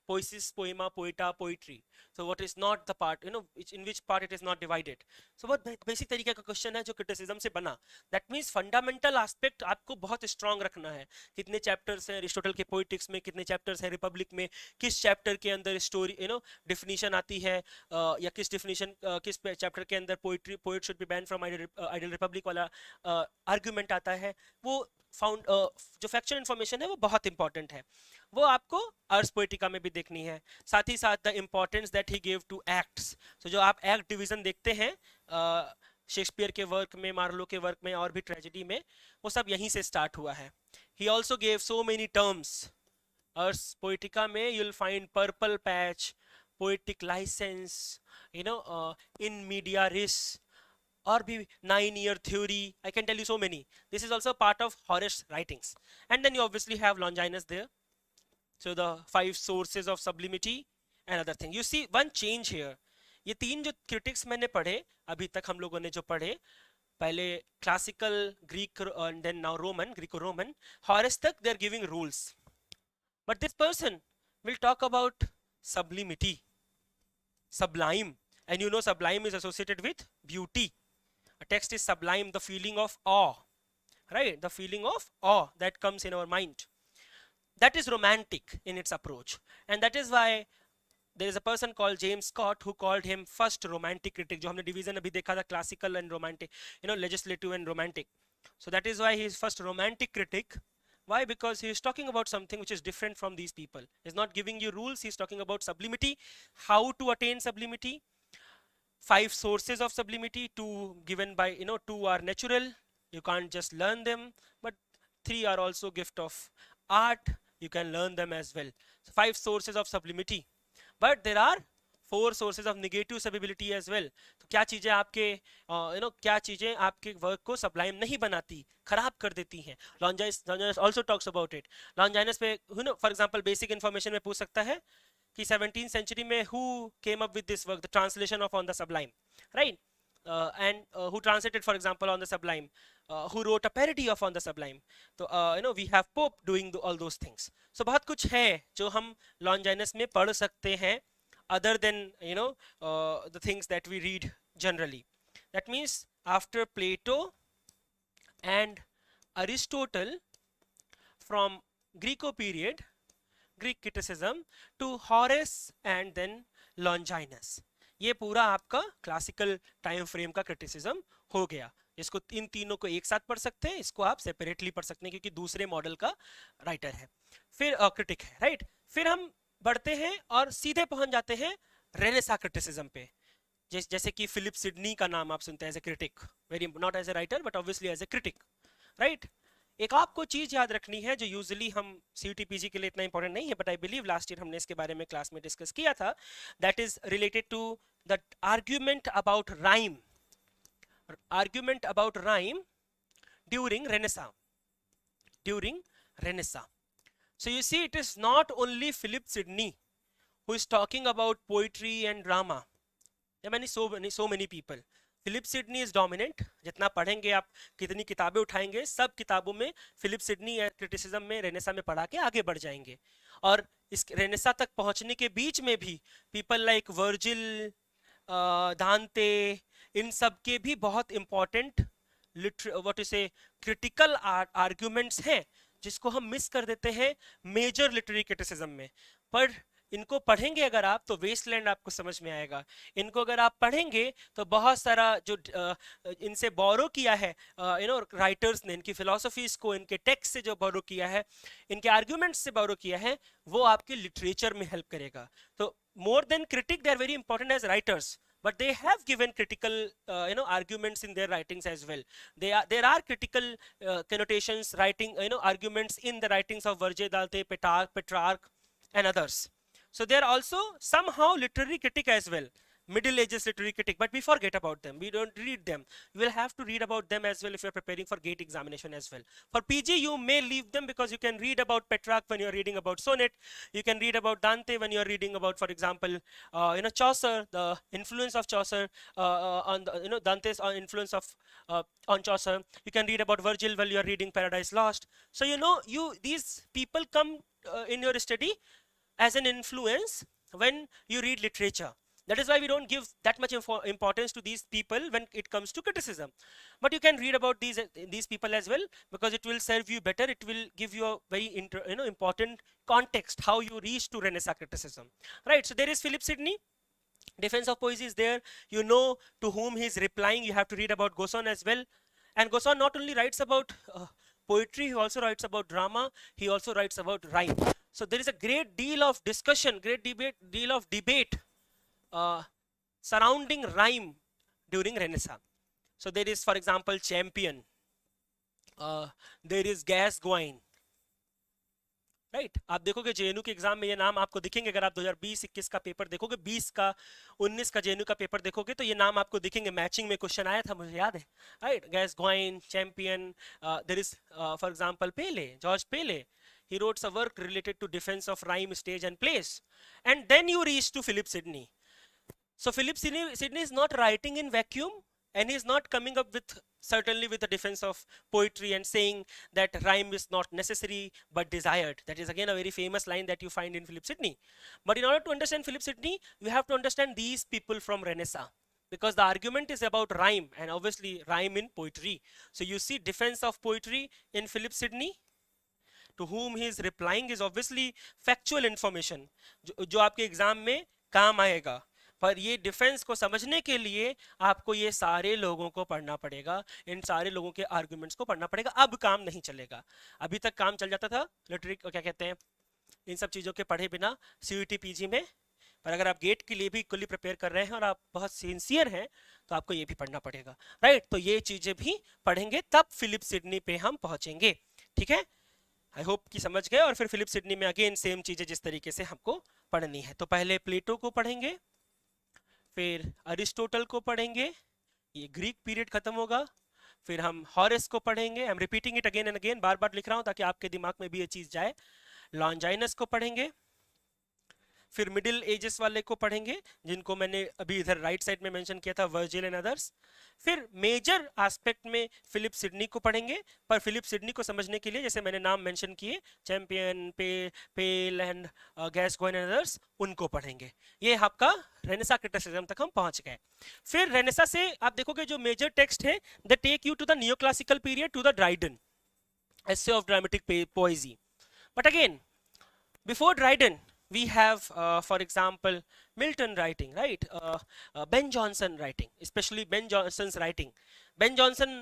poesis, poema, poeta, poetry. So what is not the part, in which part it is not divided. So बहुत basic तरीके का question है जो criticism से बना. That means fundamental aspect आपको बहुत strong रखना है. कितने चैप्टर्स हैं अरिस्टोटल के पोइटिक्स में, कितने चैप्टर्स हैं रिपब्लिक में, किस चैप्टर के अंदर स्टोरी डिफिनीशन आती है, या किस डिफिनीशन किस चैप्टर के अंदर poet should be ban from ideal Republic वाला आर्ग्यूमेंट आता है. वो जो फैक्चुअल इंफॉर्मेशन है वो बहुत इंपॉर्टेंट है, वो आपको अर्स पोएटिका में भी देखनी है. साथ ही साथ the importance that he give to acts. So जो आप एक्ट डिवीजन देखते हैं शेक्सपियर के वर्क में, मार्लो के वर्क में और भी ट्रेजेडी में, वो सब यहीं से स्टार्ट हुआ है. He also gave so many terms. Ars poetica में you will find purple patch, poetic licence, in medias res, or be 9-year theory. I can tell you so many. This is also part of Horace's writings. And then you obviously have Longinus there. So the 5 sources of sublimity and other thing. You see one change here. ये 3 जो critics मैंने पढ़े अभी तक, हम लोगों ने जो पढ़े, पहले classical Greek and then now Roman, Greco-Roman, Horace तक they are giving rules. But this person will talk about sublimity, sublime, and sublime is associated with beauty. A text is sublime, the feeling of awe, right? The feeling of awe that comes in our mind. That is romantic in its approach, and that is why there is a person called James Scott who called him first romantic critic. जो हमने division अभी देखा था, classical and romantic, legislative and romantic. So that is why he is first romantic critic. Why? Because he is talking about something which is different from these people. He is not giving you rules. He is talking about sublimity, how to attain sublimity. 5 sources of sublimity, 2 given by 2 are natural, you can't just learn them, but 3 are also gift of art, you can learn them as well. So 5 sources of sublimity, but there are 4 sources of negative sublimity as well. तो क्या चीजें आपके क्या चीजें आपके work को sublime नहीं बनाती, खराब कर देती हैं. Longinus also talks about it. Longinus पे for example basic information में पूछ सकता है कि 17th century में who came up with this work, the translation of On the Sublime, right? And who translated for example On the Sublime, who wrote a parody of On the Sublime. So we have Pope doing all those things. So बहुत कुछ है जो हम Longinus में पढ़ सकते हैं other than the things that we read generally. That means after Plato and Aristotle, from Greco period, Greek criticism, to Horace and then Longinus, ये पूरा आपका क्लासिकल टाइम फ्रेम का क्रिटिसिज्म हो गया. इसको इन तीनों को एक साथ पढ़ सकते हैं, इसको आप सेपरेटली पढ़ सकते हैं क्योंकि दूसरे मॉडल का राइटर है, फिर क्रिटिक है, राइट? फिर हम बढ़ते हैं और सीधे पहुंच जाते हैं रेनेसा क्रिटिसिज्म पे. जैसे कि फिलिप सिडनी का नाम आप सुनते हैं as a critic, very not as a writer but obviously as a critic, right? एक आपको चीज याद रखनी है जो यूजुअली हम सीयूटीपीजी के लिए इतना इंपॉर्टेंट नहीं है, but I believe last year हमने इसके बारे में क्लास में डिस्कस किया था. That is related to the argument about rhyme, during renaissance. So you see, it is not only Philip Sidney who is talking about poetry and drama. There are so many people. Philip Sidney is dominant. जितना पढ़ेंगे आप, कितनी किताबें उठाएंगे, सब किताबों में Philip Sidney criticism में रेनेसा में पढ़ा के आगे बढ़ जाएंगे. और इस रेनेसा तक पहुंचने के बीच में भी पीपल लाइक वर्जिल, दांते, इन सब के भी बहुत important what is a critical arguments हैं जिसको हम मिस कर देते हैं मेजर लिटरेरी क्रिटिसिज्म में. पर इनको पढ़ेंगे अगर आप तो वेस्टलैंड आपको समझ में आएगा। इनको अगर आप पढ़ेंगे तो बहुत सारा जो इनसे बोरो किया है राइटर्स ने, इनकी फिलोसफीज को, इनके टेक्स्ट से जो बोरो किया है, इनके आर्ग्यूमेंट्स से बोरो किया है, वो आपके लिटरेचर में हेल्प करेगा। तो more than critic, they are very important as writers, but they have given critical arguments in their writings as well. There are critical connotations, writing arguments in the writings of Virgil Dante, Petrarch and others. So they are also somehow literary critic as well, middle ages literary critic, but we forget about them, we don't read them. You will have to read about them as well if you're preparing for gate examination as well. For PG you may leave them, because you can read about Petrarch when you're reading about sonnet, you can read about Dante when you're reading about, for example, Chaucer, the influence of Chaucer on the, Dante's influence of on Chaucer. You can read about Virgil while you're reading Paradise Lost. So these people come in your study as an influence when you read literature. That is why we don't give that much importance to these people when it comes to criticism. But you can read about these people as well, because it will serve you better. It will give you a very important context how you reach to Renaissance criticism. Right. So there is Philip Sidney. Defense of poesy is there. You know to whom he is replying. You have to read about Gosson as well. And Gosson not only writes about poetry, he also writes about drama. He also writes about rhyme. So there is a great deal of discussion, deal of debate surrounding rhyme during Renaissance. So there is, for example, Champion. There is Gascoigne. Right आप देखोगे JNU के exam में ये नाम आपको दिखेंगे। अगर आप 2020-21 का पेपर देखोगे, 20 का 19 का जेएनयू का पेपर देखोगे तो ये नाम आपको दिखेंगे। मैचिंग में क्वेश्चन आया था, मुझे याद है। Right, Gascoigne, Campion, there is for example Peele, George Peele, he wrote a work related to defense of rhyme, stage and place. And then you reach to Philip Sidney. So Philip Sidney is not writing in vacuum, and he is not coming up with certainly with a defense of poetry and saying that rhyme is not necessary but desired. That is again a very famous line that you find in Philip Sidney. But in order to understand Philip Sidney, you have to understand these people from Renaissance, because the argument is about rhyme, and obviously rhyme in poetry. So you see defense of poetry in Philip Sidney. To whom he is replying is obviously factual information जो आपके exam में काम आएगा। पर ये defence को समझने के लिए आपको ये सारे लोगों को पढ़ना पड़ेगा, इन सारे लोगों के आर्गुमेंट्स को पढ़ना पड़ेगा। अब काम नहीं चलेगा। अभी तक काम चल जाता था लिटरेरी क्या कहते हैं, इन सब चीज़ों के पढ़े बिना सीयूटी पीजी में। पर अगर आप गेट के लिए भी इक्वली प्रिपेयर कर रहे हैं और आप बहुत सिंसियर हैं तो आपको ये भी पढ़ना पड़ेगा। राइट, तो ये चीज़ें भी पढ़ेंगे, तब फिलिप सिडनी पे हम पहुंचेंगे। ठीक है, आई होप कि समझ गए। और फिर फिलिप सिडनी में अगेन सेम चीज़ें जिस तरीके से हमको पढ़नी है। तो पहले प्लेटो को पढ़ेंगे, फिर अरिस्टोटल को पढ़ेंगे, ये ग्रीक पीरियड खत्म होगा। फिर हम हॉरेस को पढ़ेंगे। I am repeating it again and again, बार बार लिख रहा हूँ ताकि आपके दिमाग में भी ये चीज़ जाए। लॉन्जाइनस को पढ़ेंगे, फिर मिडिल एजेस वाले को पढ़ेंगे जिनको मैंने अभी इधर राइट साइड में मेंशन किया था, वर्जिल एंड अदर्स। फिर मेजर एस्पेक्ट में फिलिप सिडनी को पढ़ेंगे। पर फिलिप सिडनी को समझने के लिए जैसे मैंने नाम मेंशन किए, Campion, Peele and Gascoigne and others, उनको पढ़ेंगे। ये आपका रेनेसां क्रिटिसिज्म तक हम पहुंच गए। फिर रेनेसां से आप देखोगे जो मेजर टेक्स्ट है, the take you to the neo classical period, to the Dryden, essay of dramatic poesy. But again before Dryden we have for example Milton writing, right, Ben Jonson writing, especially Ben Jonson's writing. Ben Jonson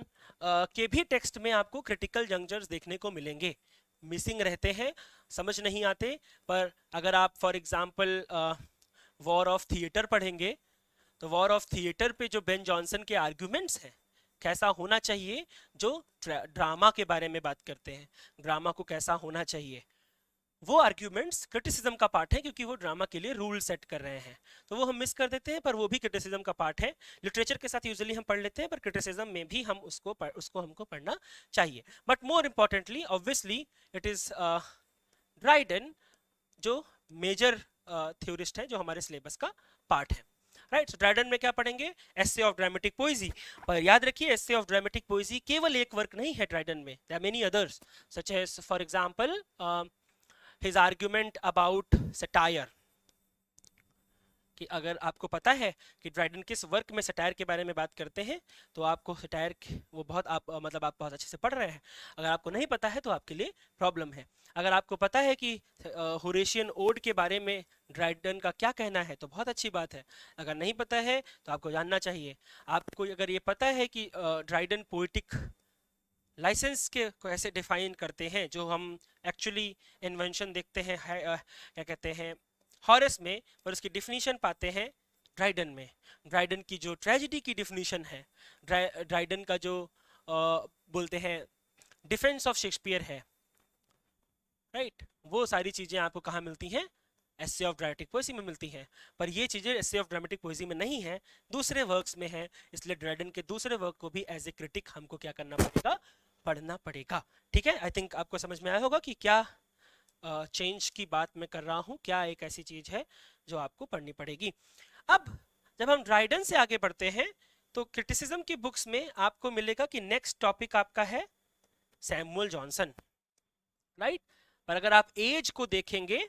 के भी text में आपको critical जंक्चर्स देखने को मिलेंगे, missing रहते हैं, समझ नहीं आते। पर अगर आप for example war of theatre पढ़ेंगे तो वॉर ऑफ थिएटर पे जो बेन जॉनसन के आर्ग्यूमेंट्स हैं, कैसा होना चाहिए, जो ड्रामा के बारे में बात करते हैं, ड्रामा को कैसा होना चाहिए, वो आर्ग्यूमेंट्स क्रिटिसिज्म का पार्ट है, क्योंकि वो ड्रामा के लिए रूल सेट कर रहे हैं। तो वो हम मिस कर देते हैं, पर वो भी क्रिटिसिज्म का पार्ट है। लिटरेचर के साथ यूजुअली हम पढ़ लेते हैं, पर क्रिटिसिज्म में भी हम उसको हमको पढ़ना चाहिए। But more importantly obviously it is Dryden, जो मेजर थ्योरिस्ट है, जो हमारे सिलेबस का पार्ट है। राइट, सो ड्राइडन में क्या पढ़ेंगे, एसे ऑफ ड्रामेटिक पोएजी। पर याद रखिए एसे ऑफ ड्रामेटिक पोएजी केवल एक वर्क नहीं है ड्राइडन में, there are many others, such as for example his argument about satire, कि अगर आपको पता है कि ड्राइडन किस वर्क में सटायर के बारे में बात करते हैं, तो आपको सटायर वो बहुत आप मतलब आप बहुत अच्छे से पढ़ रहे हैं। अगर आपको नहीं पता है तो आपके लिए प्रॉब्लम है। अगर आपको पता है कि होरेशियन ओड के बारे में ड्राइडन का क्या कहना है, तो बहुत अच्छी बात है। अगर नहीं पता है तो आपको जानना चाहिए। आपको अगर ये पता है कि ड्राइडन पोइटिक लाइसेंस के को ऐसे डिफाइन करते हैं, जो हम एक्चुअली इन्वेंशन देखते हैं क्या कहते हैं हॉरेस में, पर उसकी डिफिनीशन पाते हैं ड्राइडन में। ड्राइडन की जो ट्रेजिडी की डिफिनीशन है, ड्राइडन का जो बोलते हैं डिफेंस ऑफ शेक्सपियर है, राइट, वो सारी चीजें आपको कहाँ मिलती हैं? एसे ऑफ ड्रामेटिक पोएसी में मिलती हैं। पर ये चीजें एसे ऑफ ड्रामेटिक पोएसी में नहीं है, दूसरे वर्क्स में है। इसलिए ड्राइडन के दूसरे वर्क को भी एज ए क्रिटिक हमको क्या करना पड़ेगा? पढ़ना पड़ेगा। ठीक है, आई थिंक आपको समझ में आया होगा कि क्या चेंज की बात मैं कर रहा हूँ, क्या एक ऐसी चीज है जो आपको पढ़नी पड़ेगी। अब जब हम ड्राइडन से आगे बढ़ते हैं, तो क्रिटिसिज्म की बुक्स में आपको मिलेगा कि नेक्स्ट टॉपिक आपका है सैमुअल जॉनसन, राइट। पर अगर आप एज को देखेंगे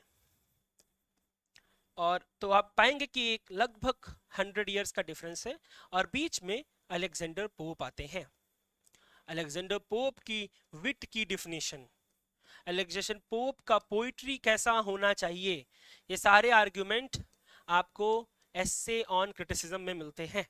और तो आप पाएंगे कि एक लगभग 100 इयर्स का डिफरेंस है, और बीच में अलेक्जेंडर पोप आते हैं। अलेक्जेंडर पोप की विट की डिफिनेशन, अलेक्जेंडर पोप का पोइट्री कैसा होना चाहिए, ये सारे आर्ग्यूमेंट आपको एसे ऑन क्रिटिसिज्म में मिलते हैं।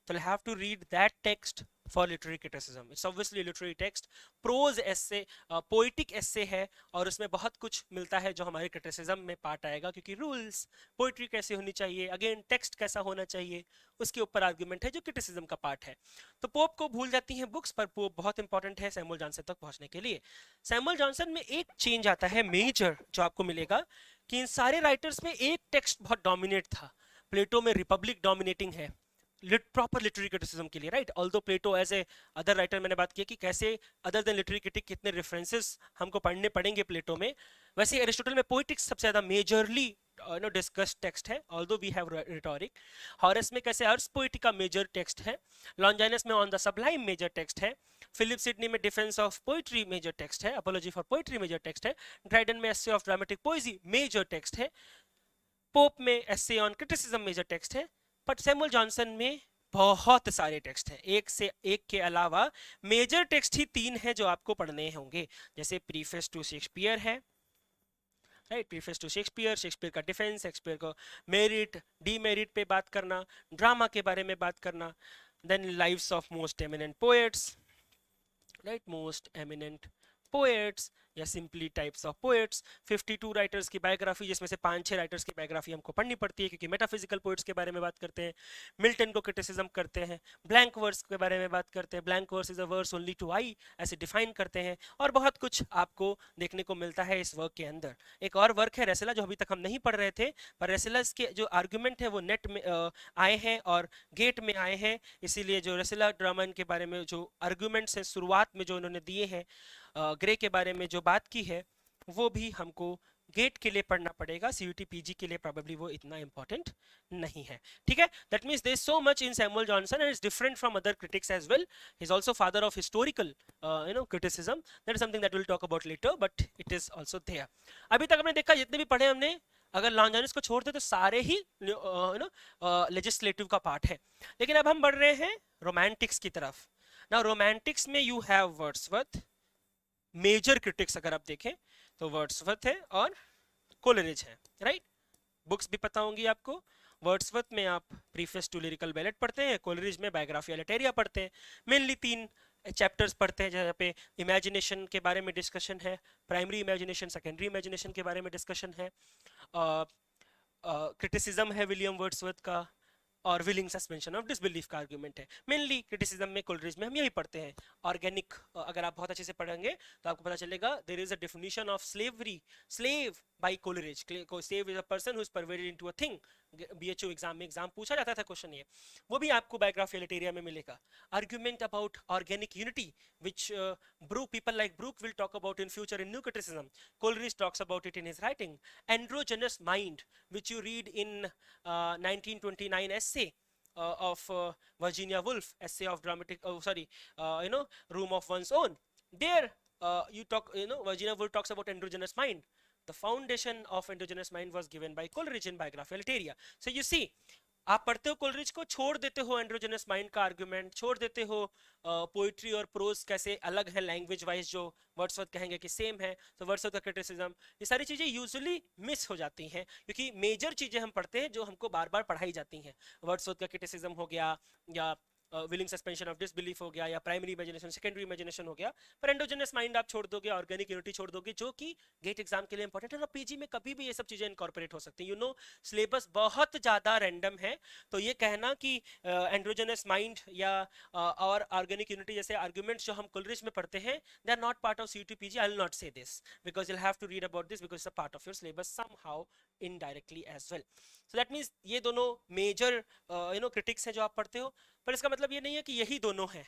तो you have to read that text for literary criticism. It's obviously a literary text. Prose essay, poetic essay है, और उसमें बहुत कुछ मिलता है जो हमारे क्रिटिसिज्म में पार्ट आएगा, क्योंकि रूल्स, पोइट्री कैसे होनी चाहिए, अगेन टेक्स्ट कैसा होना चाहिए, उसके ऊपर आर्ग्यूमेंट है जो क्रिटिसिज्म का पार्ट है। तो पोप को भूल जाती हैं बुक्स, पर पोप बहुत इंपॉर्टेंट है सैमुअल जॉनसन तक पहुंचने के लिए। सैमुअल जॉनसन में एक चेंज आता है मेजर, जो आपको मिलेगा कि इन सारे राइटर्स में एक टेक्स्ट बहुत डोमिनेट था। प्लेटो में रिपब्लिक डोमिनेटिंग है प्रॉपर लिटरेरी क्रिटिसिज्म के लिए, right. Although Plato as a other writer, मैंने बात की कि कैसे अदर देन लिटरेरी क्रिटिक कितने रेफरेंसेस हमको पढ़ने पड़ेंगे प्लेटो में, वैसे एरिस्टोटल में पोइटिक्स सबसे ज्यादा मेजरली डिस्कस टेक्स्ट है, although we have rhetoric. Horace में कैसे अर्स पोइटिका मेजर टेक्स्ट है, लॉन्जाइनस में on the sublime major text है, फिलिप सिडनी में defence of poetry major text है, apology for poetry major text है, ड्राइडन में essay of dramatic poesy major text है, पोप में essay on criticism major text है। But Samuel Johnson में बहुत सारे टेक्स्ट हैं, एक से एक के अलावा मेजर टेक्स्ट ही 3 हैं जो आपको पढ़ने होंगे। जैसे प्रीफेस टू शेक्सपियर है, right, preface to Shakespeare, Shakespeare का डिफेंस, शेक्सपियर को मेरिट डीमेरिट पे बात करना, ड्रामा के बारे में बात करना, then lives of most eminent poets, right, most eminent poets या simply types of poets, 52 writers की बायोग्राफी, जिसमें से 5-6 राइटर्स की बायोग्राफी हमको पढ़नी पड़ती है, क्योंकि मेटाफिजिकल पोएट्स के बारे में बात करते हैं, मिल्टन को क्रिटिसिज्म करते हैं, ब्लैंक वर्स के बारे में बात करते हैं, blank verse is a verse only to eye, ऐसे डिफाइन करते हैं, और बहुत कुछ आपको देखने को मिलता है इस वर्क के अंदर। एक और वर्क है रेसिला, जो अभी तक हम नहीं पढ़ रहे थे, पर रेसिलस के जो आर्ग्यूमेंट है वो नेट में आए हैं और गेट में आए हैं, इसीलिए जो रेसिला ड्रामा के बारे में जो आर्ग्यूमेंट्स हैं शुरुआत में जो उन्होंने दिए हैं, ग्रे के बारे में जो बात की है, वो भी हमको गेट के लिए पढ़ना पड़ेगा, सीयूटी पीजी के लिए प्रोबेबली वो इतना इंपॉर्टेंट नहीं है। ठीक है, that means there is so much in Samuel Johnson and it's different from other critics as well. He is also father of historical criticism, that is something that will talk about later, but it is also there. अभी तक हमने देखा जितने भी पढ़े हमने, अगर लॉन्जाइनस को छोड़ दे तो सारे ही लेजिस्लेटिव का पार्ट है। लेकिन अब हम बढ़ रहे हैं रोमांटिक्स की तरफ। नाउ रोमांटिक्स में you have Wordsworth, major critics अगर आप देखें तो वर्ड्सवर्थ है और कोलरिज है, राइट। बुक्स भी पता होंगी आपको। वर्ड्सवर्थ में आप प्रीफेस टू लिरिकल बैलेट पढ़ते हैं, कोलरिज में बायोग्राफी लिटेरिया पढ़ते हैं। मेनली 3 चैप्टर्स पढ़ते हैं जहाँ पे इमेजिनेशन के बारे में डिस्कशन है, प्राइमरी इमेजिनेशन, सेकेंडरी इमेजिनेशन के बारे में डिस्कशन है, क्रिटिसिज्म है विलियम वर्ड्सवर्थ का, और विलिंग सस्पेंशन ऑफ डिसबिलीफ का आर्गुमेंट है। मेनली क्रिटिसिज्म में कोलरिज में हम यही पढ़ते हैं। ऑर्गेनिक अगर आप बहुत अच्छे से पढ़ेंगे तो आपको पता चलेगा there is a definition of slavery, slave by Coleridge. Slave is a person who is perverted into a thing. BHU exam में एग्जाम पूछा जाता था क्वेश्चन ये, वो भी आपको बायोग्राफी लिटेरिया में मिलेगा। Argument about organic unity which Brooks, people like Brooks will talk about in future in new criticism, Coleridge talks about it in his writing. Androgynous mind which you read in 1929 essay of Virginia Woolf, essay of dramatic, room of one's own. There you talk, Virginia Woolf talks about androgynous mind. the foundation of endogenous mind was given by Coleridge in biography Alteria. So you see, आप पढ़ते हो Coleridge को, छोड़ देते हो एंड्रोजेनस mind का argument, छोड़ देते हो पोइट्री और प्रोज कैसे अलग है लैंग्वेज वाइज, जो वर्ड्सवर्थ कहेंगे कि सेम है, तो वर्ड्सवर्थ का क्रिटिसिज्म, ये सारी चीजें यूजुअली मिस हो जाती हैं, क्योंकि मेजर चीजें हम पढ़ते हैं जो हमको बार बार पढ़ाई जाती हैं। वर्ड्सवर्थ का क्रिटिसिज्म हो गया, या विलिंग सस्पेंशन ऑफ डिसबिलीफ हो गया, या प्राइमरी इमेजिनेशन, सेकेंडरी इमेजिनेशन हो गया। पर एंडोजेनस माइंड आप छोड़ दोगे, ऑर्गेनिक यूनिटी छोड़ दोगे, जो कि गेट एग्जाम के लिए इंपॉर्टेंट है, और पीजी में कभी भी ये सब चीजें इनकॉर्पोरेट हो सकती हैं। यू नो, सिलेबस बहुत ज्यादा रैंडम है, तो ये कहना कि एंड्रोजेनस माइंड या और ऑर्गेनिक यूनिटी जैसे आर्गुमेंट्स जो हम कोलरिज में पढ़ते हैं, they are not part of CUET PG. I will not say this because you have to read about this because it's a part of your syllabus somehow indirectly as well. So that means ये दोनों major critics हैं जो आप पढ़ते हो, पर इसका मतलब ये नहीं है कि यही दोनों हैं,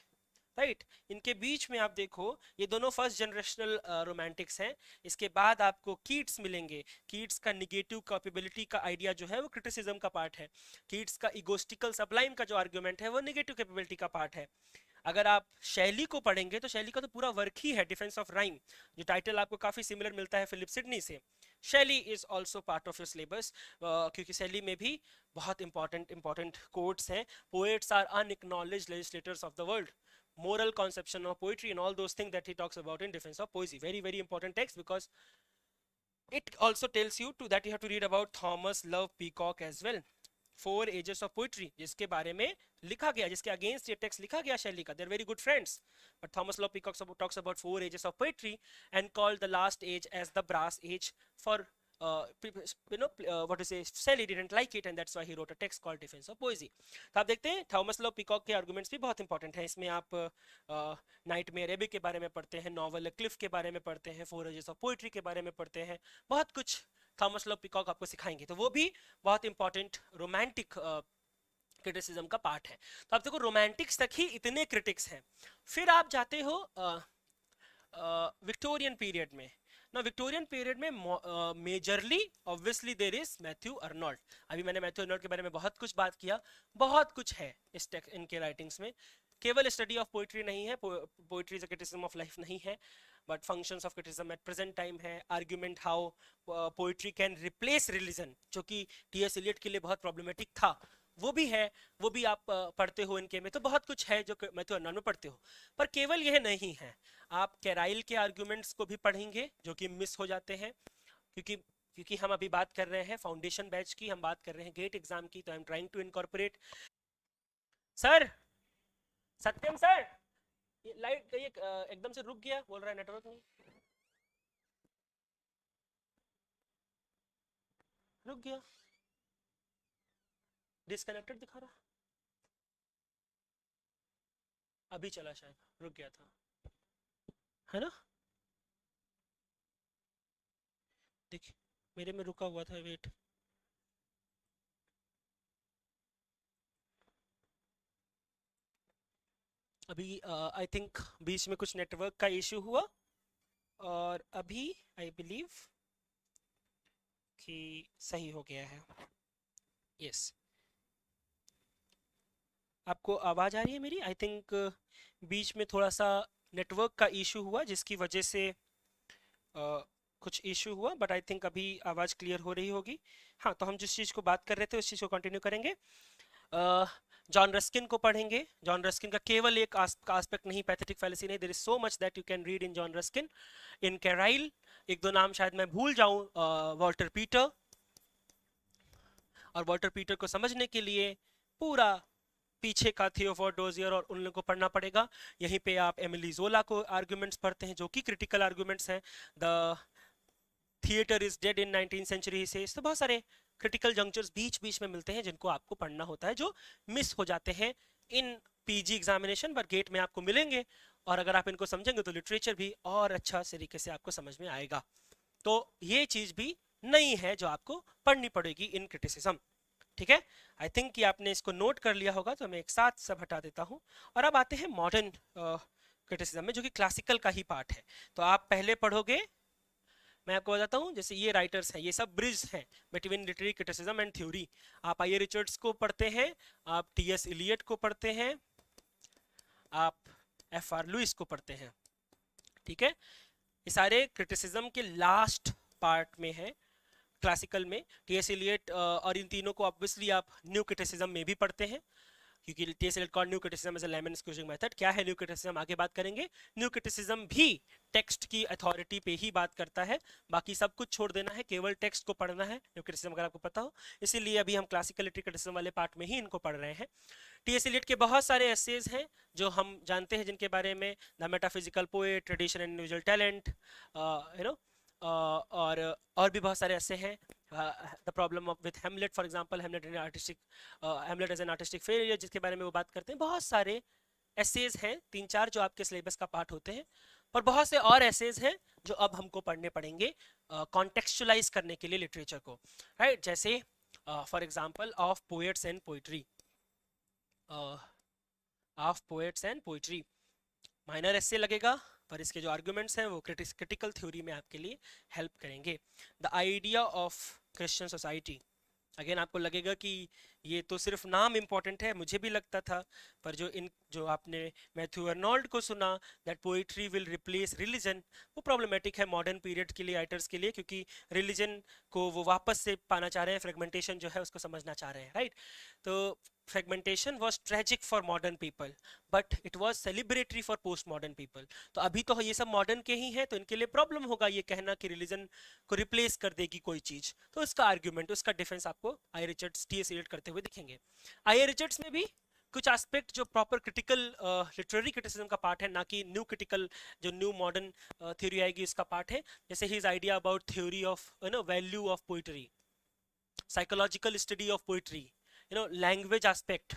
राइट। इनके बीच में आप देखो, ये दोनों फर्स्ट जनरेशनल रोमांटिक्स हैं। इसके बाद आपको कीट्स मिलेंगे। कीट्स का निगेटिव कैपेबिलिटी का आइडिया जो है वो क्रिटिसिज्म का पार्ट है। कीट्स का इगोस्टिकल सब्लाइम का जो आर्गुमेंट है वो निगेटिव कैपेबिलिटी का पार्ट है। अगर आप शैली को पढ़ेंगे तो शैली का तो पूरा वर्क ही है डिफेंस ऑफ राइम, जो टाइटल आपको काफी सिमिलर मिलता है फिलिप सिडनी से। Shelley is also part of your syllabus, क्योंकि शैली में भी बहुत इंपॉर्टेंट कोट्स हैं। Poets are unacknowledged legislators of the world, moral conception of poetry and all those things that he talks about in defense of poesy. Very, very important text, because it also tells you that you have to read about Thomas Love Peacock as well. 4 ages of poetry, जिसके बारे में लिखा गया, जिसके against ये text लिखा गया शैली का. They're very good friends, but Thomas Love Peacock talks about 4 ages of poetry and called the last age as the brass age for what to say, Shelley didn't like it and that's why he wrote a text called Defense of Poesy. तो आप देखते हैं Thomas love peacock के arguments भी बहुत important हैं. इसमें आप नाइटमेयर एबी के बारे में पढ़ते हैं, नॉवल क्लिफ के बारे में पढ़ते हैं, 4 एजेस ऑफ पोइट्री के बारे में पढ़ते हैं, बहुत कुछ थॉमस लव पीकॉक आपको सिखाएंगे. तो वो भी बहुत इंपॉर्टेंट रोमांटिक क्रिटिसिज्म का पार्ट है. तो आप देखो रोमांटिक्स तक ही इतने क्रिटिक्स हैं. फिर आप जाते हो विक्टोरियन पीरियड में. Now विक्टोरियन पीरियड में majorly obviously there is Matthew Arnold. अभी मैंने मैथ्यू अर्नोल्ड के बारे में बहुत कुछ बात किया, बहुत कुछ है इस इनके राइटिंग्स में. केवल स्टडी ऑफ पोइट्री नहीं है, poetry is a criticism of life नहीं है, but functions of criticism at present time है. Argument how poetry can replace religion, जो कि टी.एस. एलियट के लिए बहुत प्रॉब्लमेटिक था, वो भी है. वो भी आप पढ़ते हो इनके में. तो बहुत कुछ है जो मैथ्यू अर्नोल्ड में पढ़ते हो. पर केवल यह नहीं है, आप कैराइल के आर्गुमेंट्स को भी पढ़ेंगे जो कि मिस हो जाते हैं, क्योंकि हम अभी बात कर रहे हैं फाउंडेशन बैच की, हम बात कर रहे हैं गेट एग्जाम की. तो I am trying to incorporate. Sir Satyam sir, ये लाइट ये एकदम से रुक गया, बोल रहा है नेटवर्क नहीं. रुक गया, डिस्कनेक्टेड दिखा रहा. अभी चला, शायद रुक गया था, है ना. देखिए मेरे में रुका हुआ था, वेट. अभी आई थिंक बीच में कुछ नेटवर्क का इश्यू हुआ, और अभी आई बिलीव कि सही हो गया है. यस, आपको आवाज़ आ रही है मेरी? आई थिंक बीच में थोड़ा सा नेटवर्क का इशू हुआ, जिसकी वजह से कुछ इशू हुआ, बट आई थिंक अभी आवाज़ क्लियर हो रही होगी. हाँ, तो हम जिस चीज़ को बात कर रहे थे उस चीज़ को कंटिन्यू करेंगे. जॉन रस्किन को पढ़ेंगे. जॉन रस्किन का केवल एक आस्पेक्ट नहीं, पैथेटिक फैलेसी नहीं, there is so much that you can read in John Ruskin. In Carlyle एक दो नाम शायद मैं भूल जाऊं, वॉल्टर पीटर. और वॉल्टर पीटर को समझने के लिए पूरा पीछे का थियोफोर डोजियर और उन लोगों को पढ़ना पड़ेगा. यहीं पे आप एमिली जोला को आर्गुमेंट्स पढ़ते हैं, जो कि क्रिटिकल आर्गुमेंट्स हैं. The theatre is dead in 19th century से. तो बहुत सारे क्रिटिकल जंक्चर्स बीच बीच में मिलते हैं जिनको आपको पढ़ना होता है, जो मिस हो जाते हैं इन पीजी एग्जामिनेशन, पर गेट में आपको मिलेंगे. और अगर आप इनको समझेंगे तो लिटरेचर भी और अच्छा तरीके से आपको समझ में आएगा. तो ये चीज भी नहीं है जो आपको पढ़नी पड़ेगी इन क्रिटिसिज्म. ठीक है, आई थिंक कि आपने इसको नोट कर लिया होगा, तो मैं एक साथ सब हटा देता हूँ. और अब आते हैं मॉडर्न क्रिटिसिज्म में, जो कि क्लासिकल का ही पार्ट है. तो आप पहले पढ़ोगे, मैं आपको बताता हूँ, जैसे ये राइटर्स हैं, ये सब ब्रिज हैं between literary criticism and theory. आप आई रिचर्ड्स को पढ़ते हैं, आप टी.एस. एलियट को पढ़ते हैं, आप F.R. लुइस को पढ़ते हैं. ठीक है, ये सारे क्रिटिसिज्म के लास्ट पार्ट में है क्लासिकल में, टी.एस. एलियट, और इन तीनों को ऑब्वियसली आप न्यू क्रिटिसिज्म में भी पढ़ते हैं, क्योंकि T S. Eliot called new criticism as a lemon squeezing method. क्या है न्यू क्रिटिसिज्म, आगे बात करेंगे। न्यू क्रिटिसिज्म भी टेक्स्ट की अथॉरिटी पे ही बात करता है, बाकी सब कुछ छोड़ देना है, केवल टेक्स्ट को पढ़ना है न्यू क्रिटिसिज्म, अगर आपको पता हो। इसीलिए अभी हम क्लासिकल लिटरेरी क्रिटिसिज्म वाले पार्ट में ही इनको पढ़ रहे हैं। टी.एस. एलियट के बहुत सारे एसेज हैं जो हम जानते हैं, जिनके बारे में the metaphysical poet, tradition and individual talent, और भी बहुत सारे ऐसे हैं। The problem of with Hamlet for example, Hamlet as an artistic failure, जिसके बारे में वो बात करते हैं। बहुत सारे एसेज हैं, 3-4 जो आपके सिलेबस का पार्ट होते हैं, और बहुत से और एसेज हैं जो अब हमको पढ़ने पड़ेंगे कॉन्टेक्चुअलाइज करने के लिए लिटरेचर को, राइट। जैसे for example of poets and poetry, of poets and poetry minor essay लगेगा, पर इसके जो आर्गुमेंट्स हैं वो क्रिटिकल थ्योरी में आपके लिए हेल्प करेंगे। The idea of Christian society, again आपको लगेगा कि ये तो सिर्फ नाम इंपॉर्टेंट है, मुझे भी लगता था, पर जो आपने मैथ्यू अर्नोल्ड को सुना that poetry will replace religion, वो प्रॉब्लमेटिक है मॉडर्न पीरियड के लिए, राइटर्स के लिए, क्योंकि रिलीजन को वो वापस से पाना चाह रहे हैं, फ्रेगमेंटेशन जो है उसको समझना चाह रहे हैं, राइट। तो fragmentation was tragic for modern people but it was celebratory for post modern people. तो अभी तो ये सब मॉडर्न के ही हैं, तो इनके लिए प्रॉब्लम होगा ये कहना कि रिलीजन को रिप्लेस कर देगी कोई चीज। तो इसका आर्ग्यूमेंट, उसका डिफेंस आपको आई रिचर्ड्स, टी.एस. एलियट करते हुए दिखेंगे। आई रिचर्ड्स में भी कुछ एस्पेक्ट जो प्रॉपर क्रिटिकल लिटरेरी क्रिटिसिज्म का पार्ट है, ना कि न्यू क्रिटिकल जो न्यू मॉडर्न थ्योरी आएगी उसका पार्ट है। जैसे his idea about theory of value of poetry, psychological study of poetry, language aspect,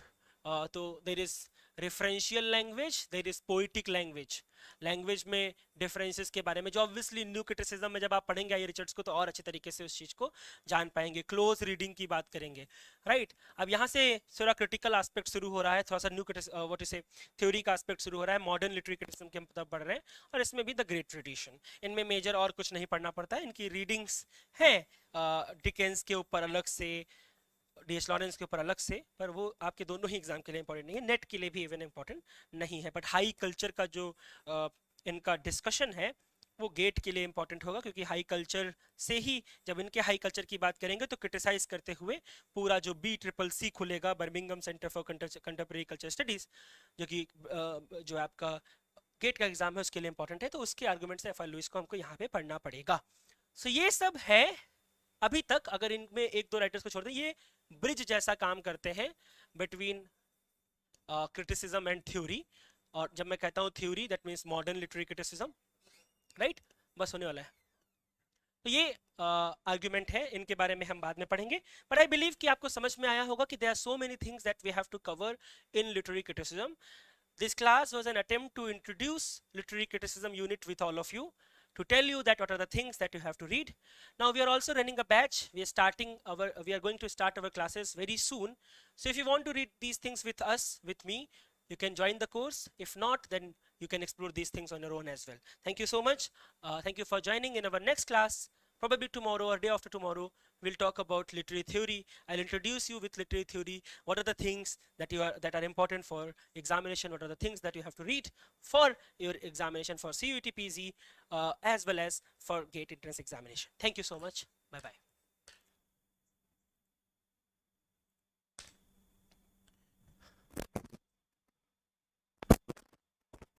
तो there is referential language, there is poetic language, language में डिफरेंसेस के बारे में, जो ऑब्वियसली न्यू क्रिटिसिज्म में जब आप पढ़ेंगे आई रिचर्ड्स को तो और अच्छे तरीके से उस चीज को जान पाएंगे। क्लोज रीडिंग की बात करेंगे, राइट। अब यहाँ से थोड़ा क्रिटिकल एस्पेक्ट शुरू हो रहा है, थोड़ा सा न्यू व्हाट इज थ्योरी का एस्पेक्ट शुरू हो रहा है, मॉडर्न लिटरेरी क्रिटिसिज्म के हम पढ़ रहे हैं, और इसमें भी द ग्रेट ट्रेडिशन। इनमें मेजर और कुछ नहीं पढ़ना पड़ता है, इनकी रीडिंग्स हैं डिकेंस के ऊपर अलग से, डी.एस. लॉरेंस के ऊपर अलग से, पर वो आपके दोनों ही एग्जाम के लिए इंपॉर्टेंट नहीं है, नेट के लिए भी इवन इंपॉर्टेंट नहीं है। बट हाई कल्चर का जो इनका डिस्कशन है वो गेट के लिए इंपॉर्टेंट होगा, क्योंकि हाई कल्चर से ही, जब इनके हाई कल्चर की बात करेंगे तो क्रिटिसाइज करते हुए पूरा जो BCCC खुलेगा, Birmingham centre for contemporary culture studies, जो कि जो आपका गेट का एग्जाम है उसके लिए इंपॉर्टेंट है, तो उसके आर्गुमेंट्स एफ.आर. लुईस को हमको यहाँ पे पढ़ना पड़ेगा। सो ये सब है अभी तक। अगर इनमें 1-2 राइटर्स को छोड़ दें, ये ब्रिज जैसा काम करते हैं बिटवीन क्रिटिसिज्म एंड थ्योरी। और जब मैं कहता हूँ theory, that means modern literary criticism, right. बस होने वाला है। तो ये आर्गुमेंट है, इनके बारे में हम बाद में पढ़ेंगे, बट आई बिलीव कि आपको समझ में आया होगा कि there are so many things that we have to cover in literary criticism. This class was an attempt to introduce literary criticism unit with all of you, to tell you that what are the things that you have to read. Now we are also running a batch. We are going to start our classes very soon. So if you want to read these things with us, with me, you can join the course. If not, then you can explore these things on your own as well. Thank you so much. Thank you for joining in our next class. Probably tomorrow or day after tomorrow, we'll talk about literary theory. I'll introduce you with literary theory. What are the things that are important for examination? What are the things that you have to read for your examination for CUET PG, as well as for GATE entrance examination. Thank you so much. Bye bye.